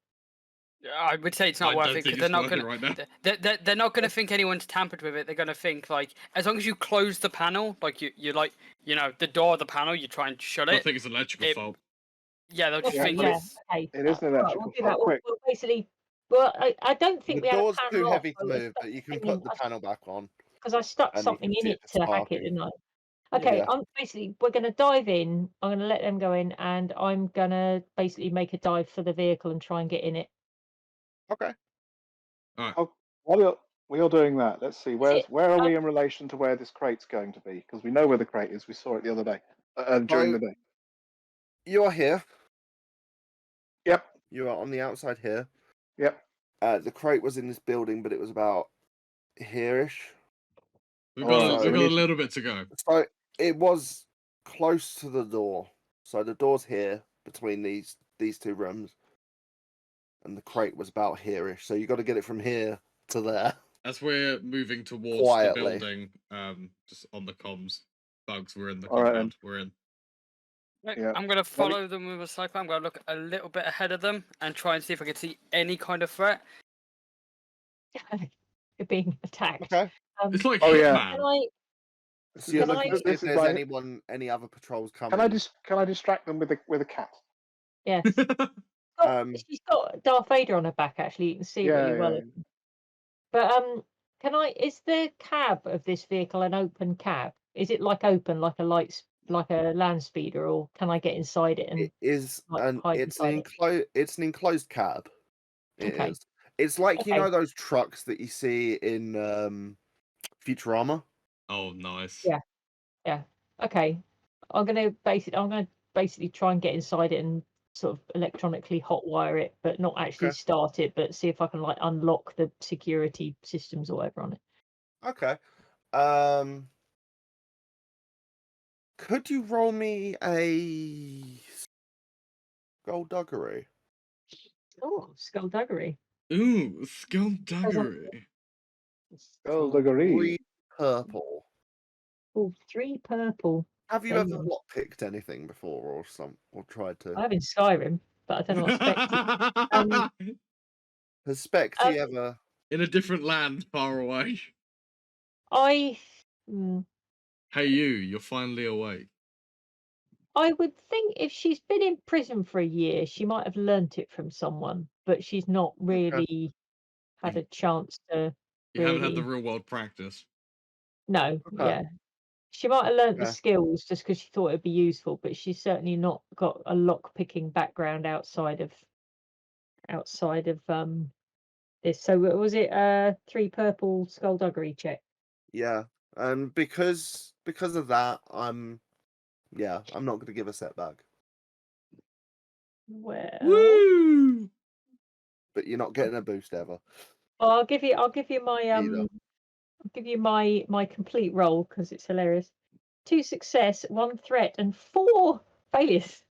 I would say it's not I worth don't it think because they're it's not worth it gonna. right now. They're not gonna think anyone's tampered with it. They're gonna think like as long as you close the panel, like you like the door of the panel, you try and shut I it. think it's an electrical It- fault. Yeah, they'll just Okay, think yeah. it's. Okay. It is an right, electrical we'll do fault. that. Quick. We'll basically Well, I don't think The we had a door's panel too off. heavy to move, but you can put the panel back on. Because I stuck and you something can in see it if it's to hack it, sparking. didn't I? Okay, Yeah. I'm basically we're gonna dive in. I'm gonna let them go in, and I'm gonna basically make a dive for the vehicle and try and get in it. Okay. Oh, while you're doing that, let's see. it- Where are we in relation to where this crate's going to be? Because we know where the crate is. We saw it the other day, during So- the day. You are here. Yep. You are on the outside here. Yep. The crate was in this building, but it was about here-ish. We've Alright, got, so we've we got a need- little bit to go. So it was close to the door. So the door's here between these two rooms, and the crate was about here-ish. So you got to get it from here to there. As we're moving towards Quietly. the building, just on the comms, Bugs, we're in the All right, compound. We're in. Right, Yeah. I'm gonna follow them with a sniper. I'm gonna look a little bit ahead of them and try and see if I can see any kind of threat. You're being attacked. Okay. It's like Oh, yeah. Can Hitman. I? So you're Can looking I- to see This if is there's like- any other patrols coming. Can I distract them with a cat? Yes. She's got Darth Vader on her back. Actually, you can see it really well. Yeah. But can I? Is the cab of this vehicle an open cab? Is it like open, like a land speeder, or can I get inside it and? It is like, hide it's inside it? It's an enclosed cab. It Okay. is. It's like you Okay. know those trucks that you see in Futurama. Oh, nice. Yeah. Okay. I'm gonna basically try and get inside it and sort of electronically hotwire it, but not actually Okay. start it, but see if I can like unlock the security systems or whatever on it. Okay. Could you roll me a skullduggery? Oh, skullduggery. Ooh, skullduggery. Skullduggery. 3 purple. Oh, 3 purple. Have you There ever you go. lockpicked anything before, or tried I to? have in Skyrim, but I don't know what spec. Has Specty ever? In a different land far away. Hey, you're finally awake. I would think if she's been in prison for a year, she might have learnt it from someone, but she's not really had a chance to. You haven't had the really- real world practice. No, Okay. yeah. She might have learnt the Okay. skills just because she thought it'd be useful, but she's certainly not got a lock picking background outside of this. So was it 3 purple skullduggery check? Yeah, and because of that, I'm not going to give a setback. Well, Woo! But you're not getting a boost ever. I'll give you my Either. I'll give you my complete roll because it's hilarious. 2 success, 1 threat, and 4 failures.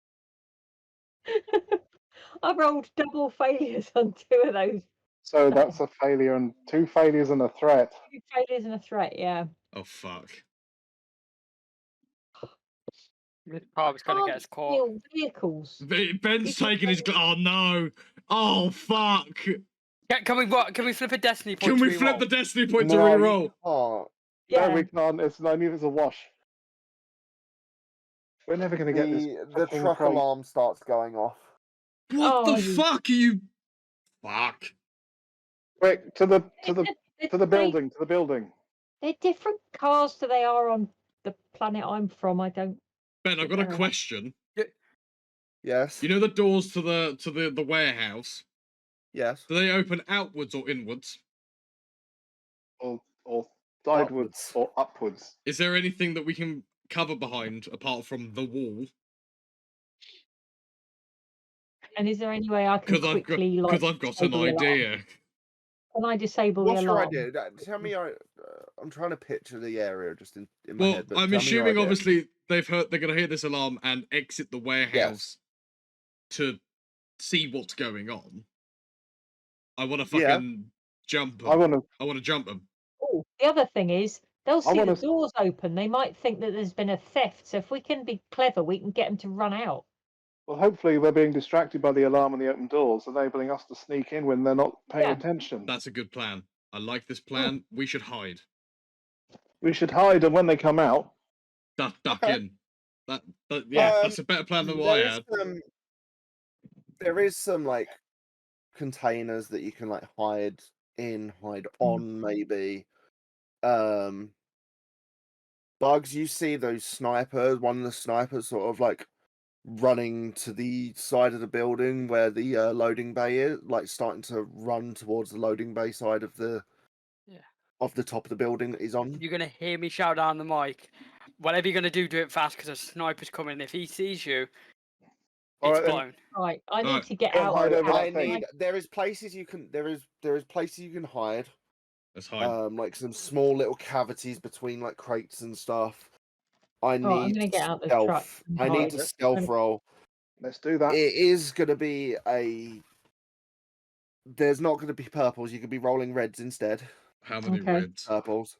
I rolled double failures on 2 of those. So that's a failure and 2 failures and a threat. 2 failures and a threat, yeah. Oh, fuck. This car was gonna get us caught. Steal vehicles. Ben's taking his. Oh, no. Oh, fuck. Can we what? Can we flip a destiny point? Can to we flip reroll? the destiny point to No, you reroll? Oh, Yeah. No, we can't. It's only if it's a wash. We're never going to get this. the fucking truck crate. alarm starts going off. What Oh, the you- fuck are you? Fuck. Quick to the They're building. To the building. They're different cars to they are on the planet I'm from. I don't. Ben, I've got a Yeah. question. Yes. You know the doors to the warehouse? Yes. Do they open outwards or inwards? Or sidewards Upwards. or upwards. Is there anything that we can cover behind apart from the wall? And is there any way I can Because quickly I've got an disable the alarm? idea. Can I disable What's the your alarm? idea? Tell me. I'm trying to picture the area just in my Well, head. But I'm tell me your assuming idea. obviously they're gonna hear this alarm and exit the warehouse to see what's going on. I want to Yeah. fucking jump I them. want to. I want to jump them. Oh, the other thing is they'll see the wanna- doors open. They might think that there's been a theft. So if we can be clever, we can get them to run out. Well, hopefully they're being distracted by the alarm and the open doors, enabling us to sneak in when they're not paying Yeah. attention. That's a good plan. I like this plan. We should hide. We should hide, and when they come out, Duck Okay. in. Yeah, Um, that's a better plan than what I had. There is some like containers that you can like hide in, hide Mm. on, maybe. Bugs, you see those snipers, one of the snipers sort of like running to the side of the building where the loading bay is, like starting to run towards the loading bay side of the top of the building that he's on. You're gonna hear me shout down the mic. Whatever you're gonna do it fast because a sniper's coming. If he sees you, All it's right, then. blown. Right, I need Alright. to get Go out. hide over out- that I thing. need. There is places you can. There is places you can hide. Let's hide. Like some small little cavities between like crates and stuff. I Oh, I'm need gonna get out the stealth. truck and I need hide. to stealth roll. Let's do that. It is going to be a. There's not going to be purples. You could be rolling reds instead. How many Okay. reds? Purples.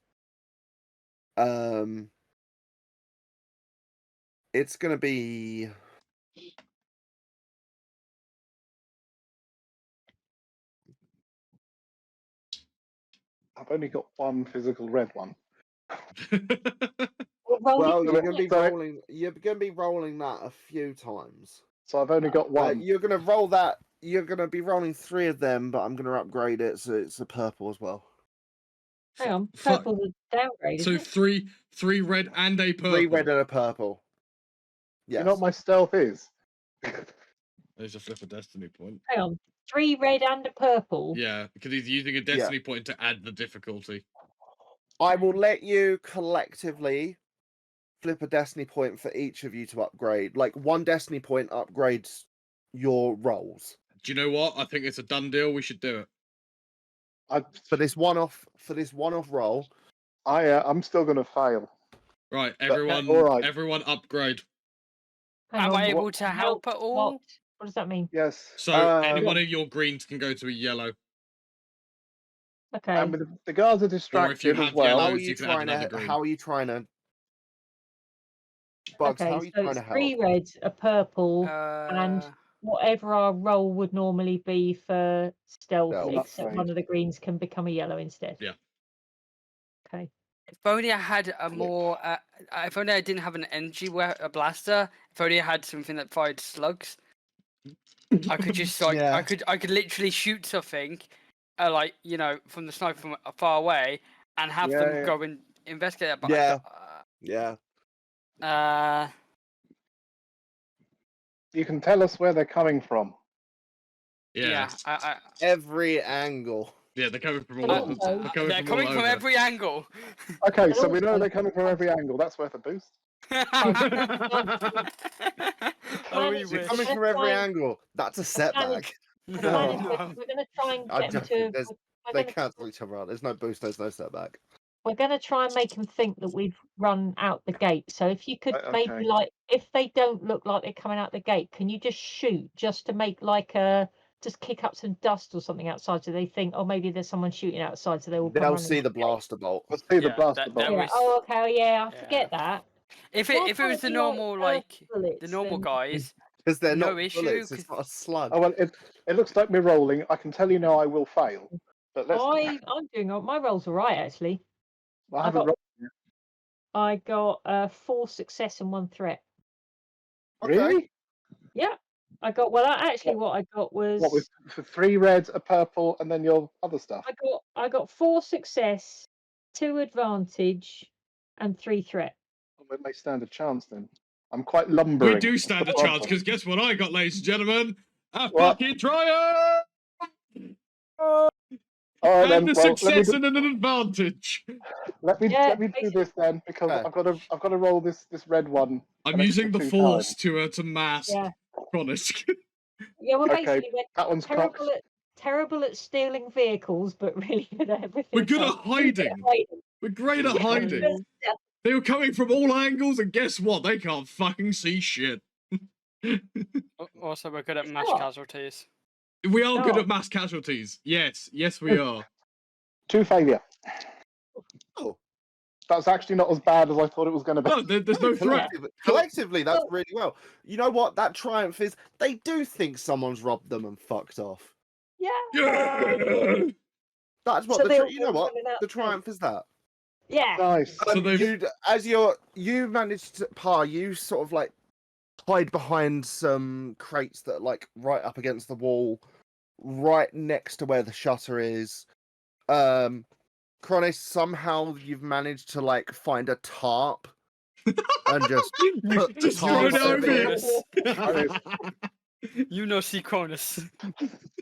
It's going to be. I've only got one physical red one. Well, it- you're going to be sorry. rolling. You're going to be rolling that a few times. So I've only got one. You're going to roll that. You're going to be rolling 3 of them, but I'm going to upgrade it so it's a purple as well. Hang on, Fuck. purple's a downgrade. So Isn't it? three red and a purple. 3 red and a purple. Do Yes. you know what my stealth is? There's a flip a destiny point. Hang on, 3 red and a purple. Yeah, because he's using a destiny point to add the difficulty. I will let you collectively flip a destiny point for each of you to upgrade. Like 1 destiny point upgrades your rolls. Do you know what? I think it's a done deal. We should do it. For this one-off roll. I'm still going to fail. Right, But- everyone. all right. Everyone upgrade. Hang Am on, I able what- to help at all? What does that mean? Yes. So any one of your greens can go to a yellow. Okay. And the guards are distracted as have well. How yellow- are you you can add trying another to? green. How are you trying to? Bugs, Okay, how are you so trying it's to 3 help? reds, a purple, and whatever our roll would normally be for stealth, Stealth. except Upgrade. one of the greens can become a yellow instead. Yeah. Okay. If only I had a more. If only I didn't have an energy a blaster. If only I had something that fired slugs. I could just like Yeah. I could literally shoot something, like from the sniper from far away, and have Yeah, them yeah. go and investigate it. But Yeah. You can tell us where they're coming from. Yeah. Every angle. Yeah, they're coming from But all. also- They're coming from all over. every angle. Okay, But so we know also- they're coming from every angle. That's worth a boost. Oh, plan we is- You're wish. coming Let's from every try and- angle. That's a setback. The plan is we're going to try and I'm get them joking, to. They cancel each other out. There's no boost. There's no setback. We're going to try and make them think that we've run out the gate. So if you could Okay. maybe if they don't look like they're coming out the gate, can you just shoot just to make just kick up some dust or something outside so they think, oh, maybe there's someone shooting outside, so they will come They'll running see out the gate. blaster bolt. Let's see the Yeah, blaster that bolt. Yeah. was- Oh, okay. Yeah, I Yeah. forget that. If Why it was can't the it be normal bullets the normal then? guys, Because they're No not issue, bullets. It's 'cause- not a slug. Oh well, it looks like we're rolling. I can tell you now I will fail. But let's. I'm doing my rolls are right actually. I haven't got- rolled. I got 4 success and 1 threat. Okay. Really? Yeah. I got what I got was What with for 3 reds, a purple, and then your other stuff? I got 4 success, 2 advantage, and 3 threat. Oh, we may stand a chance then. I'm quite lumbering. We do That's stand the a chance problem. because guess what I got, ladies and gentlemen? A What? fucking triumph All right, then. and a Well, success and an advantage. let me Yeah, do this then because Okay. I've got to roll this red one. I'm an using the extra 2 force times. to mask Yeah. Chronisk. Yeah, well Okay, basically we're That one's cocked. terrible at stealing vehicles, but really good at everything. We're good at else. Really good at hiding. We're great at Yeah, hiding. yeah. They were coming from all angles, and guess what? They can't fucking see shit. also we're good at mass What? casualties. We are good Oh. at mass casualties. Yes, we are. 2 failure. Oh. That's actually not as bad as I thought it was going to be. No, there's no threat. Collectively, that's Well- really well. You know what? That triumph is they do think someone's robbed them and fucked off. Yeah. Yeah. That's what So the they'll you know go what running out the the triumph is that. Yeah. Nice. So they've- You managed to you sort of like hide behind some crates that are like right up against the wall right next to where the shutter is. Cronus, somehow you've managed to like find a tarp and just put the Just tarp thrown it over Cronus. here. You know, see Cronus.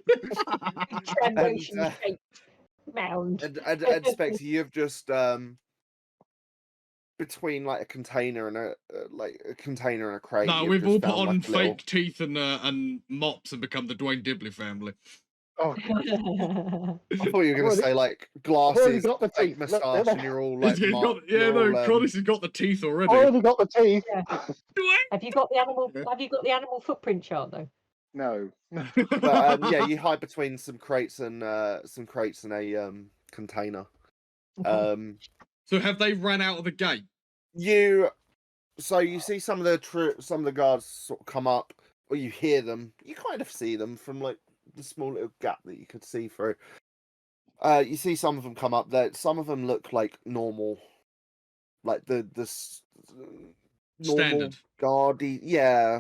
Trandoshan shaped mound. and Spectre, you've just between like a container and a crate. No, you've we've just all put found, on like, a fake little... teeth and mops and become the Dwayne Dibley family. Oh, I thought you were going to already- say like I've already glasses, got the fake teeth. Look, moustache, they're and you're all like, He's got, yeah, no, Cronus has got the teeth already. already got the teeth. Yeah. Have you got the animal? Have you got the animal footprint chart though? No. But yeah, you hide between some crates and a container. Okay. So have they ran out of the gate? You see some of the guards sort of come up, or you hear them. You kind of see them from like the small little gap that you could see through. You see some of them come up. That some of them look like normal, like the normal Standard. guardy,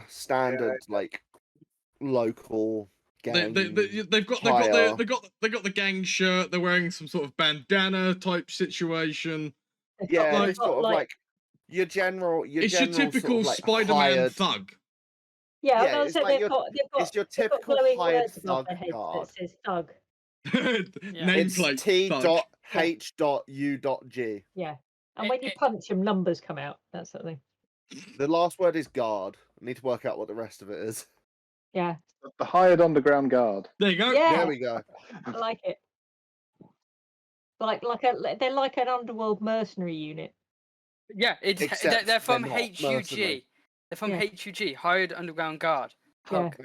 standard like local gang. They've got hire. the gang shirt. They're wearing some sort of bandana type situation. They've Yeah, got, it's sort of like your general. It's your typical sort of, like, Spider-Man hired... thug. Yeah, Yeah, I it's say like they've got it's your they've got typical glowing hired words above thug their heads guard. that says thug. It's Nameplate thug. T.H.U.G. Yeah, and when you punch them, numbers come out. That's the thing. The last word is guard. I need to work out what the rest of it is. Yeah, The hired underground guard. There you go. yeah, There we go. I like it. They're like an underworld mercenary unit. Yeah, Except they're from they're not mercenary. HUG. They're from Yeah. HUG, Hired Underground Guard. Yeah. Hug.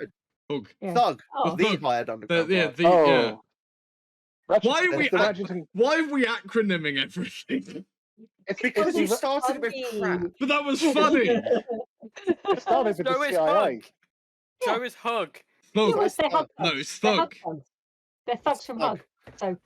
Hug. Yeah. Thug. Oh. The Thug. hired underground guard. Yeah. Ratchet, Why are we it's the ac- Ratchet and- Why are we acronyming everything? Because it's you the- started with crap. But that was funny. It started with So the is CIA. Hug. Yeah. So is Hug. Yeah, Thug. well, they're Thug. hug No, thugs. it's They're thug. hug thugs. They're thugs from Thug. Hug. So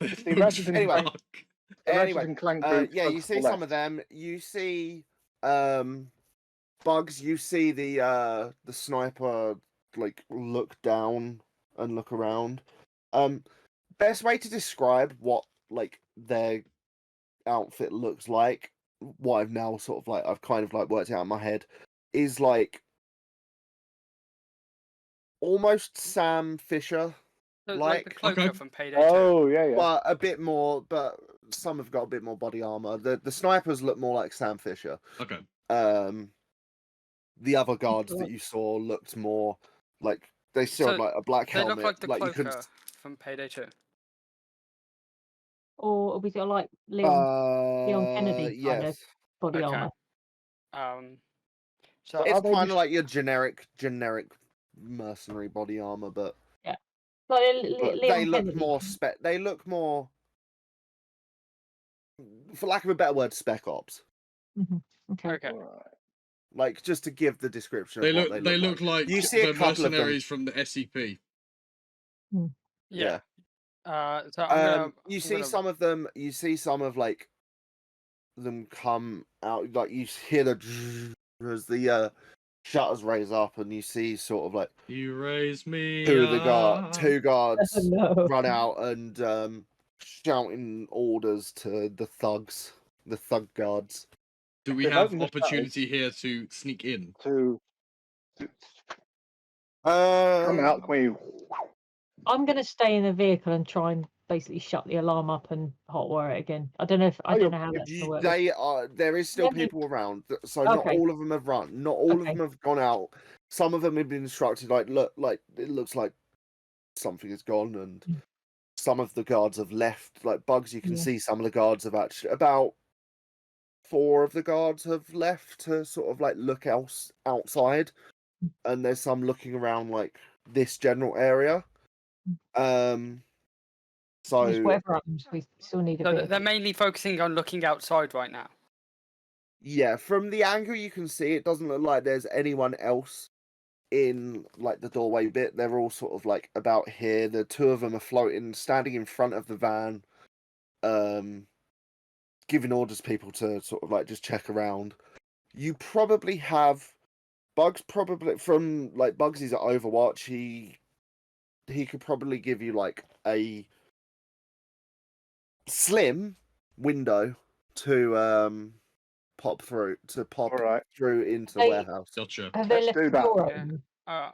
It's the Ratchet and Anyway. Thug. the Ratchet Anyway, and Clank group. yeah, you see some of them. You see Bugs. You see the sniper like look down and look around. Best way to describe what like their outfit looks like, what I've now sort of like I've kind of like worked out in my head, is like almost Sam Fisher. So, Like, the cloaker okay. from Payday 2. Oh yeah. But a bit more, but some have got a bit more body armor. The snipers look more like Sam Fisher. Okay. The other guards that you saw looked more like they still had So, like a black They helmet. look like the you cloaker couldn't. from Payday 2. or we got like Leon Kennedy kind of Yes. body Okay. armor. So But It's are they kind of just- like your generic mercenary body armor, but Like they Leon look Kennedy. more They look more, for lack of a better word, spec ops. Okay. okay. Alright. Like just to give the description. They of look. what They look like You see a the couple of them. mercenaries from the SCP. Yeah. So I'm gonna. You I'm see gonna- some of them. You see some of like them come out. Like you hear the as the shutters raise up, and you see sort of like You raise me. two up. guards No. run out and shouting orders to the thugs, the thug guards. Do we They've have opened the opportunity here to sneak in? To come out, Um, Queen. I'm going to stay in the vehicle and try and basically shut the alarm up and hotwire it again. I don't know how that's going to work. They are. There is still Yeah, they- people around, so not Okay. all of them have run. Not all of Okay. them have gone out. Some of them have been instructed. Like it looks like something has gone, and Mm. some of the guards have left. Like Bugs, you can Yeah. see some of the guards have actually about 4 of the guards have left to sort of like look outside, and there's some looking around like this general area. So Just whatever happens, we still need a So bit. they're mainly focusing on looking outside right now. yeah, from the angle you can see, it doesn't look like there's anyone else in like the doorway bit. They're all sort of like about here. The 2 of them are floating, standing in front of the van, giving orders to people to sort of like just check around. You probably have Bugs, probably from like Bugsy's at Overwatch. he could probably give you like a slim window to pop through All right. through into the Hey. warehouse. Gotcha. Have they Let's left do the that. door Yeah. open?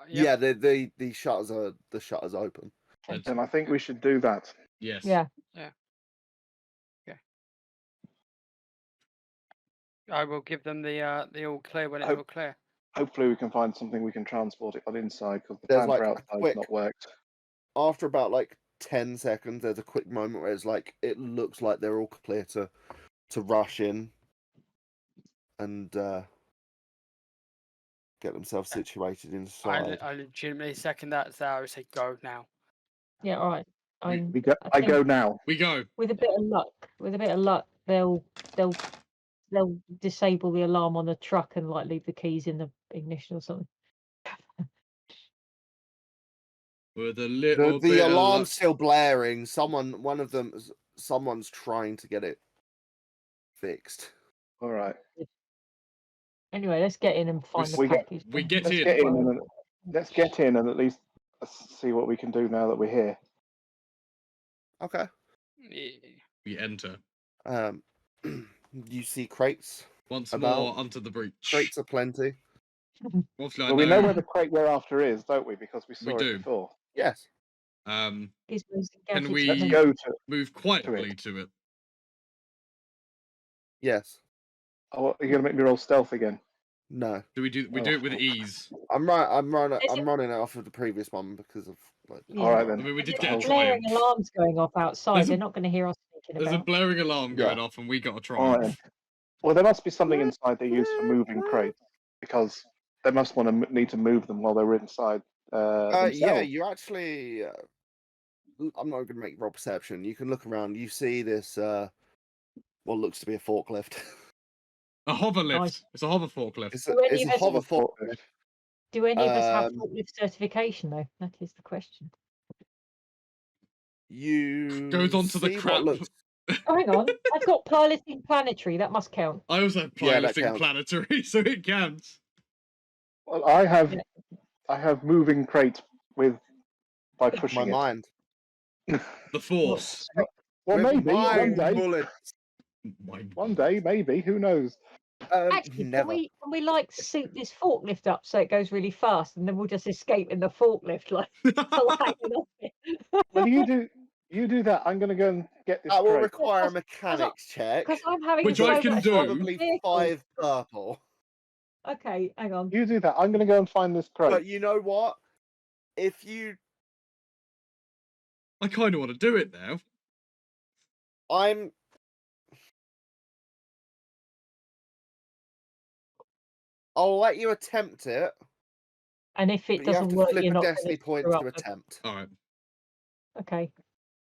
Yeah, the shutters are open. Let's- Then I think we should do that. yes. Yeah. I will give them the all clear when it's Oh. all clear. Hopefully, we can find something we can transport it on inside because the There's plan for like a outside's quick- not worked. After about like 10 seconds, there's a quick moment where it's like it looks like they're all clear to rush in and get themselves situated inside. I legitimately second that. So I would say go now. Yeah. All right. I go now. We go. With a bit of luck, they'll disable the alarm on the truck and like leave the keys in the ignition or something. With a little The bit of alarm's luck. still blaring. Someone's trying to get it fixed. All right. Anyway, let's get in and find the we get- package. we get Let's in. get in and let's get in and at least see what we can do now that we're here. Okay. We enter. You see crates. Once About- more onto the breach. Crates are plenty. Obviously, I Well, we know where the crate we're after is, don't we? Because we saw do. it before. Yes. Can Gizmos and we- gadgets. Let's go to. move quietly to it. Yes. Oh, you're gonna make me roll stealth again. No. We do it with ease. I'm running it off of the previous one because of like. Yeah. All right I then. mean, we did There's get a blaring triumph. alarms going off outside. There's a- They're not going to hear us thinking There's a about. blaring alarm going Yeah. off, and we got a All triumph. right. Well, there must be something inside they use for moving crates because they must want to need to move them while they're inside. Yeah, Themselves. you actually. I'm not going to make you roll perception. You can look around. You see this. What looks to be a forklift. A hover lift. Nice. It's a hover forklift. It's Do any it's of a us- hover forklift. Do any of us have Um, forklift certification though? That is the question. You Goes on to the see what crap. looks- Oh, hang on, I've got piloting planetary. That must count. I also have Yeah, that piloting counts. planetary, so it counts. Well, I have Yeah. moving crate by my pushing it. mind. The force. Well, With maybe one mind day. bullets. One day, maybe. Who knows? Actually, Never. can we like suit this forklift up so it goes really fast, and then we'll just escape in the forklift, like still hanging off it. Well, you do that. I'm going to go and get this That will crate. require a Because- mechanics check. Because I'm having Which so I can much do. fun with Probably vehicles. 5 purple. Okay, hang on. You do that. I'm going to go and find this crate. But you know what? If you, I kind of want to do it now. I'll let you attempt it. And if it But you have doesn't to work, flip you're a not destiny going point screw to up the- attempt. All right, Okay.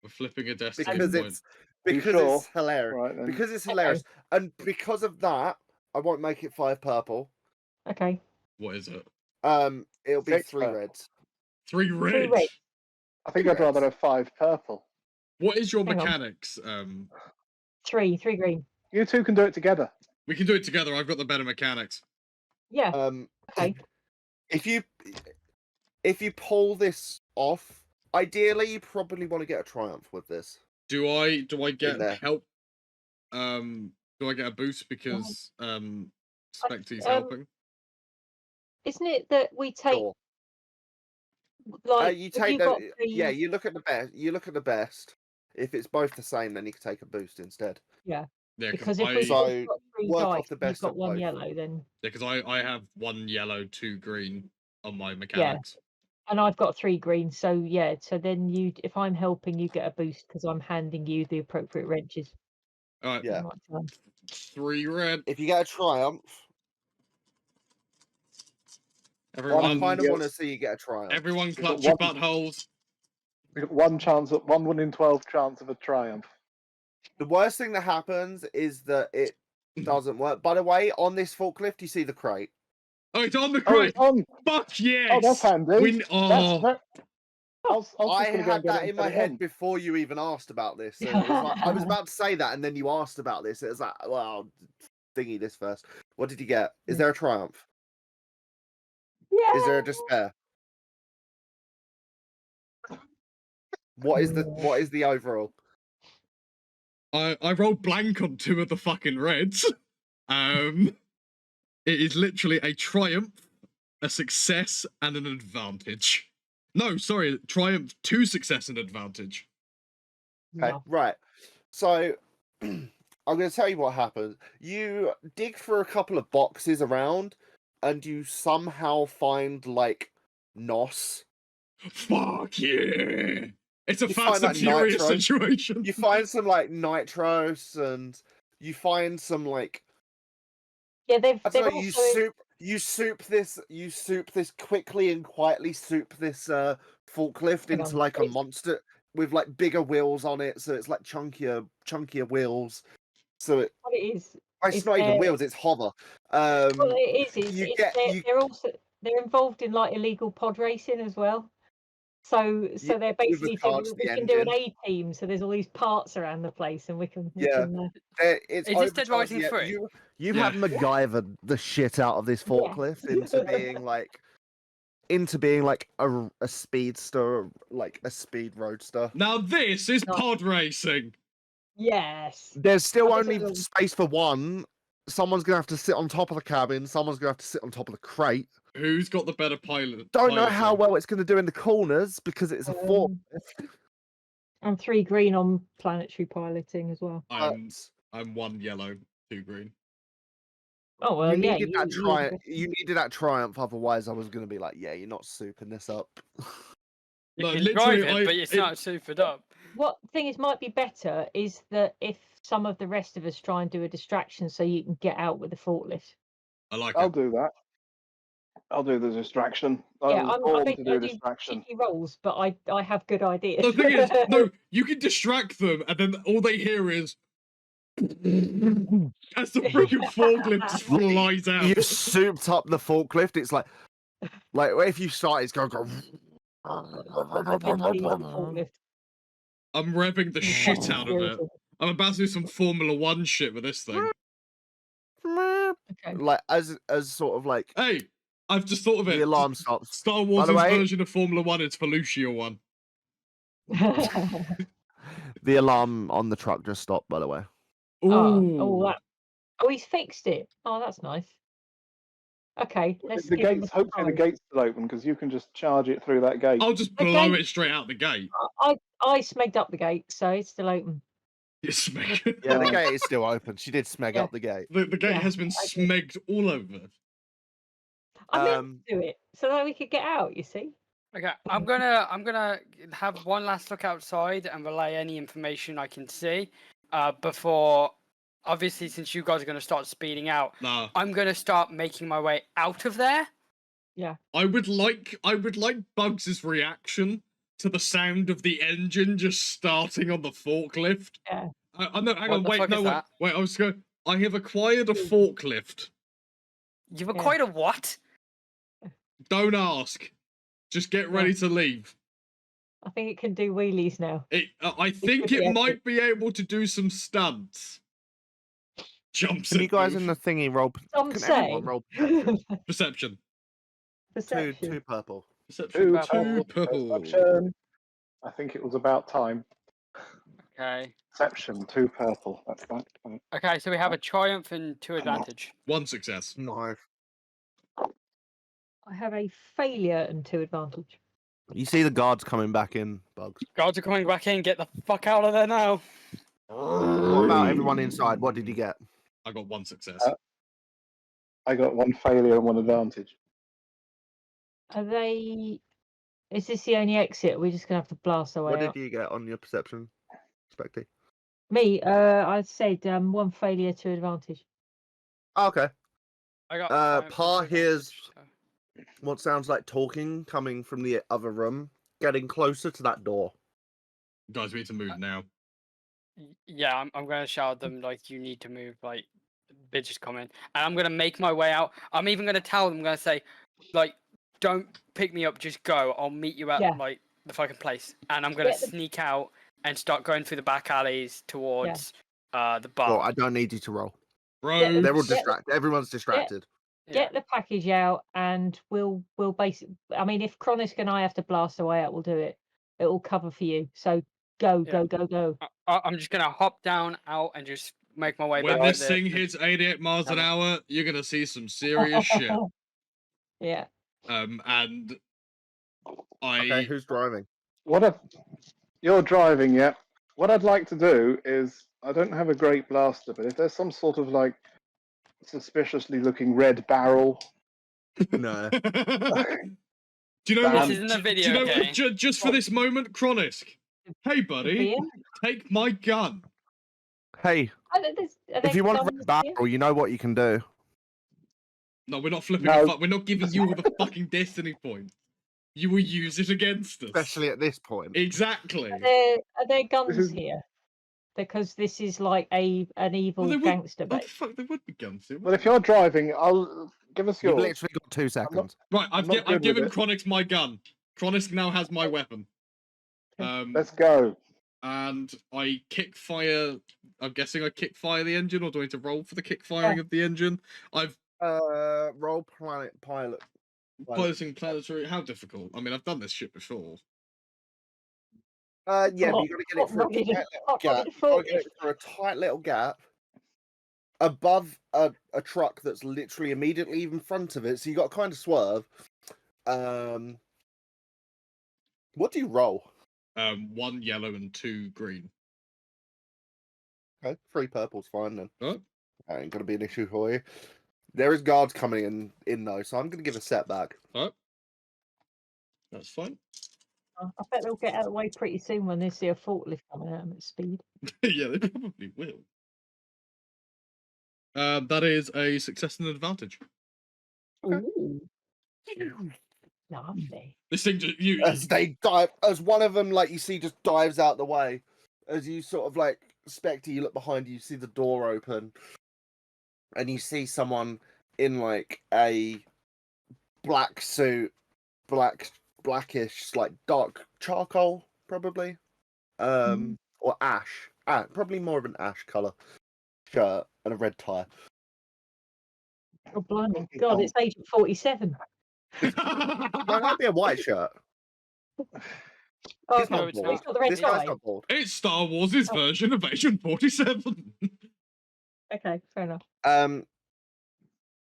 we're flipping a destiny Because point. it's Are you because sure? it's hilarious. Right, then. Because it's Okay. hilarious. And because of that, I won't make it 5 purple. Okay. What is it? It'll be 6 3 purple. reds. 3 red. red. I think I'd rather have 5 purple. What is your Hang on. mechanics? Three green. You two can do it together. We can do it together. I've got the better mechanics. Yeah. Okay. If you pull this off, ideally you probably want to get a triumph with this. Do I get there. help? Do I get a boost because Spectre's Um, helping? Isn't it that we take Sure. like You if take you've the got yeah. three- You look at the best. You look at the best. If it's both the same, then you can take a boost instead. Yeah, because if I, we've So, both got 3 work off dice, the and best you've got of 1 both. yellow, then I have 1 yellow, 2 green on my mechanics. and I've got 3 green. So yeah. So then if I'm helping, you get a boost because I'm handing you the appropriate wrenches. All right, Yeah. Right time. 3 red. If you get a triumph, I Everyone, kind of yes. want to see you get a triumph. everyone, got clutch your one- buttholes. We've got 1 in 12 chance of a triumph. The worst thing that happens is that it doesn't work. By the way, on this forklift, you see the crate. Oh, it's on the Oh, crate. it's on. Fuck yes. Oh, that's handy. We, oh, That's very... I was I just gonna go had and get that it in and my put it head on. before you even asked about this. So it was like, I was about to say that, and then you asked about this. It was like, well, I'll thingy this first. What did you get? Is there a triumph? Yeah. Is there a despair? What is the overall? I rolled blank on 2 of the fucking reds. It is literally a triumph, a success, and an advantage. No, sorry, triumph, 2 success and advantage. Okay, No. right. So I'm going to tell you what happened. You dig for a couple of boxes around, and you somehow find like NOS. Fuck yeah! It's a You Fast find and that Furious nitro. situation. You find some like nitros, and you find some like Yeah, they've I don't know. also You soup this quickly and quietly soup this forklift Hang into on, like a it's- monster with like bigger wheels on it, so it's like chunkier wheels. So it what it is. it's not even wheels, it's hover. Well, it is. You It's get you they're also they're involved in like illegal pod racing as well. So Yeah, they're with the basically cards, we the can do an engine. A team. So there's all these parts around the place, and we can Yeah. It's Is this Dead overcharged, Rising 3? You Yeah. have MacGyvered the shit out of this forklift into being like a speedster, like a speed roadster. Now this is Nice. pod racing. Yes. There's still Oh, this only is space for one. Someone's gonna have to sit on top of the cabin. Someone's gonna have to sit on top of the crate. Who's got the better pilot? Don't know how piloting? well it's gonna do in the corners because it's a fork. And 3 green on planetary piloting as well. I'm 1 yellow, 2 green. Oh well, you yeah. needed that triumph. You needed that triumph. Otherwise, I was gonna be like, yeah, you're not souping this up. You No, can literally, drive it, but it's not supered up. What thing is might be better is that if some of the rest of us try and do a distraction, so you can get out with the forklift. I like I'll it. do that. I'll do the distraction. I Yeah, was I born mean, to I do do distraction. cheeky rolls, but I have good ideas. The thing is, no, you can distract them, and then all they hear is as the freaking forklift just flies out. You souped up the forklift. It's like if you start, it's going. Literally the forklift. I'm revving the shit out of it. I'm about to do some Formula 1 shit with this thing. Okay. Like as sort of like Hey, I've just thought of it. the alarm stops. Star By Wars' the way- version of Formula 1 is Felucia 1. The alarm on the truck just stopped. By the way, Ooh. He's fixed it. Oh, that's nice. Okay, let's The give him gates. a Hopefully, the try. gate's still open because you can just charge it through that gate. I'll just The blow gate- it straight out the gate. I smegged up the gate, so it's still open. You smeg. yeah, the Right. gate is still open. She did smeg Yeah. up the gate. The gate Yeah, has been I did. smegged all over. I meant to do it so that we could get out. You see. Okay, I'm gonna have one last look outside and relay any information I can see before. Obviously, since you guys are gonna start speeding out, Nah. I'm gonna start making my way out of there. I would like Bugs' reaction to the sound of the engine just starting on the forklift. Yeah. I know. Hang What on. the Wait. fuck No. is Wait. that? Wait. I was going. I have acquired a forklift. You've acquired a what? Don't ask. Just get ready to leave. I think it can do wheelies now. I think could be it epic. might be able to do some stunts. Jumps. Can you and guys in move. the thingy roll? Some Can say everyone roll Perception. perception. two purple? Perception. Two Purple. Perception. I think it was about time. Okay. Perception. 2 purple. That's that. Okay, so we have a triumph and 2 advantage. 1 success. No. I have a failure and 2 advantage. You see the guards coming back in, Bugs. Guards are coming back in. Get the fuck out of there now. What about everyone inside? What did you get? I got 1 success. I got 1 failure and 1 advantage. Are they? Is this the only exit? We're just gonna have to blast our way What out. did you get on your perception, Specty? Me, I said 1 failure, 2 advantage. Oh, okay. I got. Pa triumph and 2 hears- advantage, so- What sounds like talking coming from the other room, getting closer to that door. Guys, we need to move now. Yeah, I'm gonna shout at them like you need to move, like bitches coming, and I'm gonna make my way out. I'm even gonna tell them, I'm gonna say, like, don't pick me up, just go. I'll meet you at Yeah. like the fucking place, and I'm gonna Get the- sneak out and start going through the back alleys towards the bar. Well, I don't need you to roll. Bro. They're all Yeah. distracted. Everyone's distracted. Get the package out, and we'll basically. I mean, if Chronisk and I have to blast our way out, we'll do it. it will cover for you. So go, Yeah. go. I'm just gonna hop down out and just make my way When back. this to thing the hits 88 miles an camera. hour, you're gonna see some serious shit. Yeah. And Okay, who's driving? You're driving, yeah. What I'd like to do is, I don't have a great blaster, but if there's some sort of like suspiciously looking red barrel, No. do you know This what? isn't a Do video you know game. what? Just for this moment, Chronisk. Hey, buddy, Ian? take my gun. Hey, Are if there you want a guns red here? barrel, you know what you can do. No, we're not flipping No. a fuck. We're not giving you all the fucking destiny points. You will use it against us. Especially at this point. Exactly. Are there guns is- here? Because this is like an evil Well, gangster What the base. fuck? There would be guns here. Well, if you're driving, I'll give us You've yours. literally got 2 seconds. Right, I'm I've not good with given it. Chronisk my gun. Chronisk now has my weapon. Let's go. And I kick fire. I'm guessing I kick fire the engine, or do I need to roll for the kick firing of the engine? I've Roll pilot. piloting planetary. How difficult? I mean, I've done this shit before. Yeah, but Not- you got to get not it through a ready to- tight little not ready gap. to You got fall. to get it through a tight little gap above a truck that's literally immediately in front of it. So you got to kind of swerve. What do you roll? 1 yellow and 2 green. Okay, 3 purple's fine then. Oh, That ain't gonna be an issue for you. There is guards coming in though, so I'm gonna give a setback. oh, that's fine. I bet they'll get out of the way pretty soon when they see a forklift coming at them at speed. Yeah, they probably will. That is a success and an advantage. Ooh. Lovely. This thing just you. As they dive, as one of them, like you see, just dives out the way. As you sort of like Spectre, you look behind you, you see the door open, and you see someone in like a black suit, blackish, like dark charcoal, probably, or ash, probably more of an ash color shirt and a red tie. Oh, blimey. God, it's Agent 47. No, that'd be a white shirt. Oh, He's not okay. it's So bald. he's got the red This guy's tie. not bald. It's Star Wars' version of Agent 47. Okay, fair enough.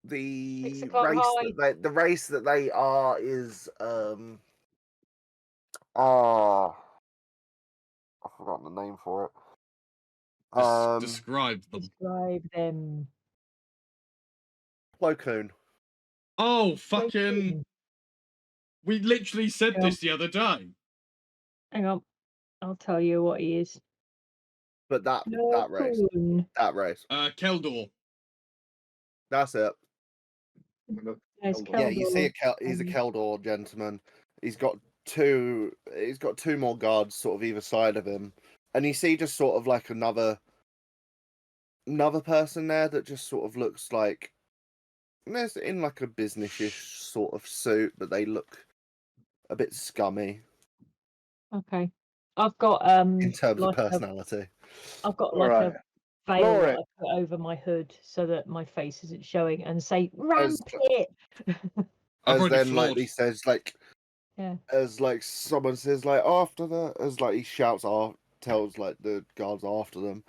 The 6 o'clock race that they are is I forgot the name for it. Describe them. Describe them. Plo Koon. Oh, fucking. We literally said Yeah. this the other day. Hang on. I'll tell you what he is. But that race. Coon. That race. Keldor. That's it. There's Yeah, you see Keldor. he's a Keldor gentleman. He's got two more guards sort of either side of him. And you see just sort of like another person there that just sort of looks like there's in like a business-ish sort of suit, but they look a bit scummy Okay. I've got in terms like of personality. I've got All like right. a veil Lower that it. I put over my hood so that my face isn't showing, and say As- rampant. I've As already then flawed. like he says like Yeah. as like someone says like after that, as like he shouts tells like the guards after them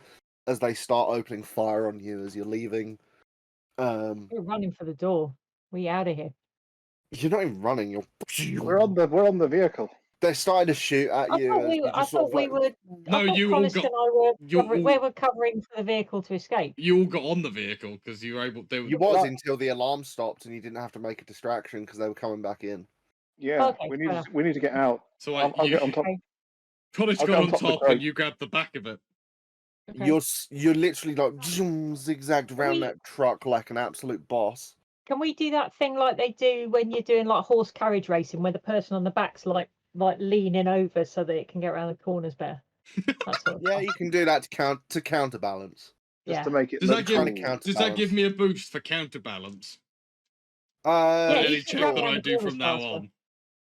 as they start opening fire on you as you're leaving. We're running for the door. We out of here. You're not even running, We're on the vehicle. they're starting to shoot at I you thought as we you were. I just sort thought of we like were. No, I thought you all Connist got- and I were. you all- We were covering for the vehicle to escape. You all got on the vehicle because you were able. you was until the alarm stopped and you didn't have to make a distraction because they were coming back in. Yeah, Okay, we fair enough. need to get out. So I'll get on top. Okay. Connors I'll got get on on top of the top crate. and you grabbed the back of it. Okay. You're literally like zigzagged around We- that truck like an absolute boss. Can we do that thing like they do when you're doing like horse carriage racing, where the person on the back's like leaning over so that it can get around the corners better? That sort of Yeah, stuff. you can do that to counterbalance. Just Yeah. to make it Does look that give cool. Trying to Does that give counterbalance. me a boost for counterbalance? Yeah, Any you can check run that around I the do corners from now faster. on?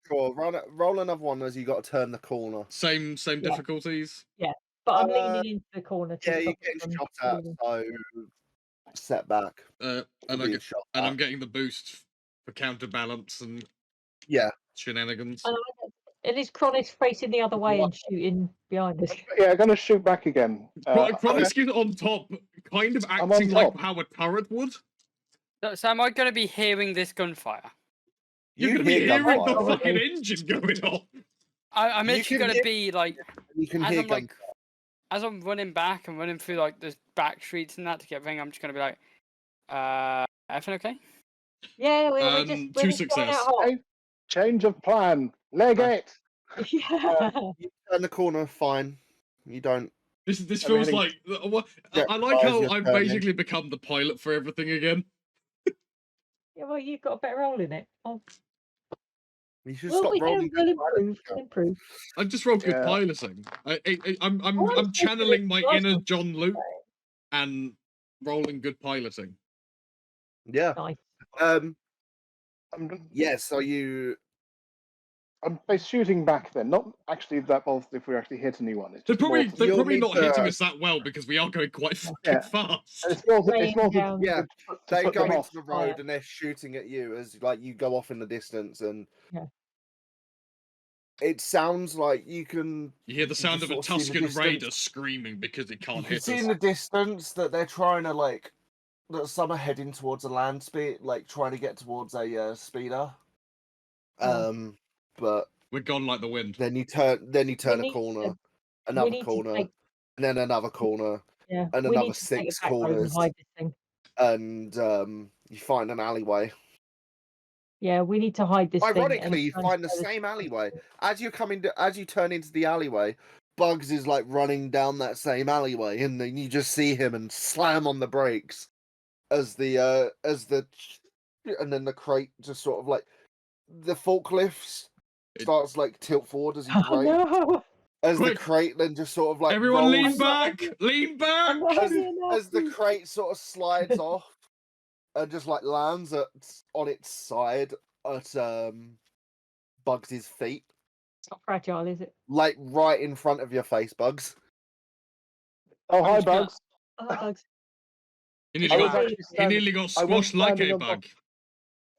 Sure, roll another one as you got to turn the corner. Same Yeah. difficulties. But I'm leaning into the corner to Yeah, you're stop getting them shot at, moving. so setback. And for I being get, shot and at. I'm getting the boost for counterbalance and Yeah. shenanigans. And And is Cronus facing the other way and shooting behind us? Yeah, going to shoot back again. Chronisk is on top, kind of I'm on acting like top. how a turret would. So am I going to be hearing this gunfire? You're You going to be hear hearing the gunfire. fucking engine going off. I'm You literally can going to hear- be like, You can as hear I'm like, gunfire. as I'm running back and running through like the back streets and that to get everything, I'm just going to be like, everything okay? Yeah, we're Two just flying success. out hot. Change of plan. Leg it. Yeah. You turn the corner, fine. You don't. This feels Everything- like I like Guys, how you're I've turning. basically become the pilot for everything again. Yeah, well, you've got a better role in it. Oh, You should well, stop rolling. we'll good pilots. improve. We'll improve. I've just rolled good Yeah. piloting. I'm Oh, I'm it's channeling my nice inner one. John Luke and rolling good piloting. Yeah. Nice. I'm, Yes. Are you? I'm by shooting back then, not actually that bothered if we actually hit anyone. It's They're just more probably to- they're You'll probably need not to- hitting us that well because we are going quite fucking Yeah. fast. it's more, it's Laying more down. to, Yeah, to They put go them into off. the road and they're shooting at you as like you go off in the distance, and Yeah. it sounds like you can. You hear the can sound just of a sort see in the Tuscan distance- raider screaming because he You can't can hit see us. in the distance that they're trying to that some are heading towards a land speed, like trying to get towards a speeder. Yeah. But We're gone like the wind. then you turn a need corner, to- another need to corner, take- and then another corner, Yeah. and we another need to take six a back road and corners, hide this thing. and you find an alleyway. Yeah, we need to hide this thing. Ironically, you find the same alleyway. As you turn into the alleyway, Bugs is like running down that same alleyway, and then you just see him and slam on the brakes and then the crate just sort of like the forklift starts like tilt forward as you Oh, brake. no. As Quick. the crate then just sort of like Everyone rolls, lean back! Lean back! I'm not heavy enough. as the crate sort of slides off and just like lands on its side at Bugs' feet, It's not fragile, is it? like right in front of your face, Bugs. Oh, hi, just gonna- Bugs. Oh, Bugs. He I nearly was got, actually he standing, nearly got I was squashed like standing a on top- bug.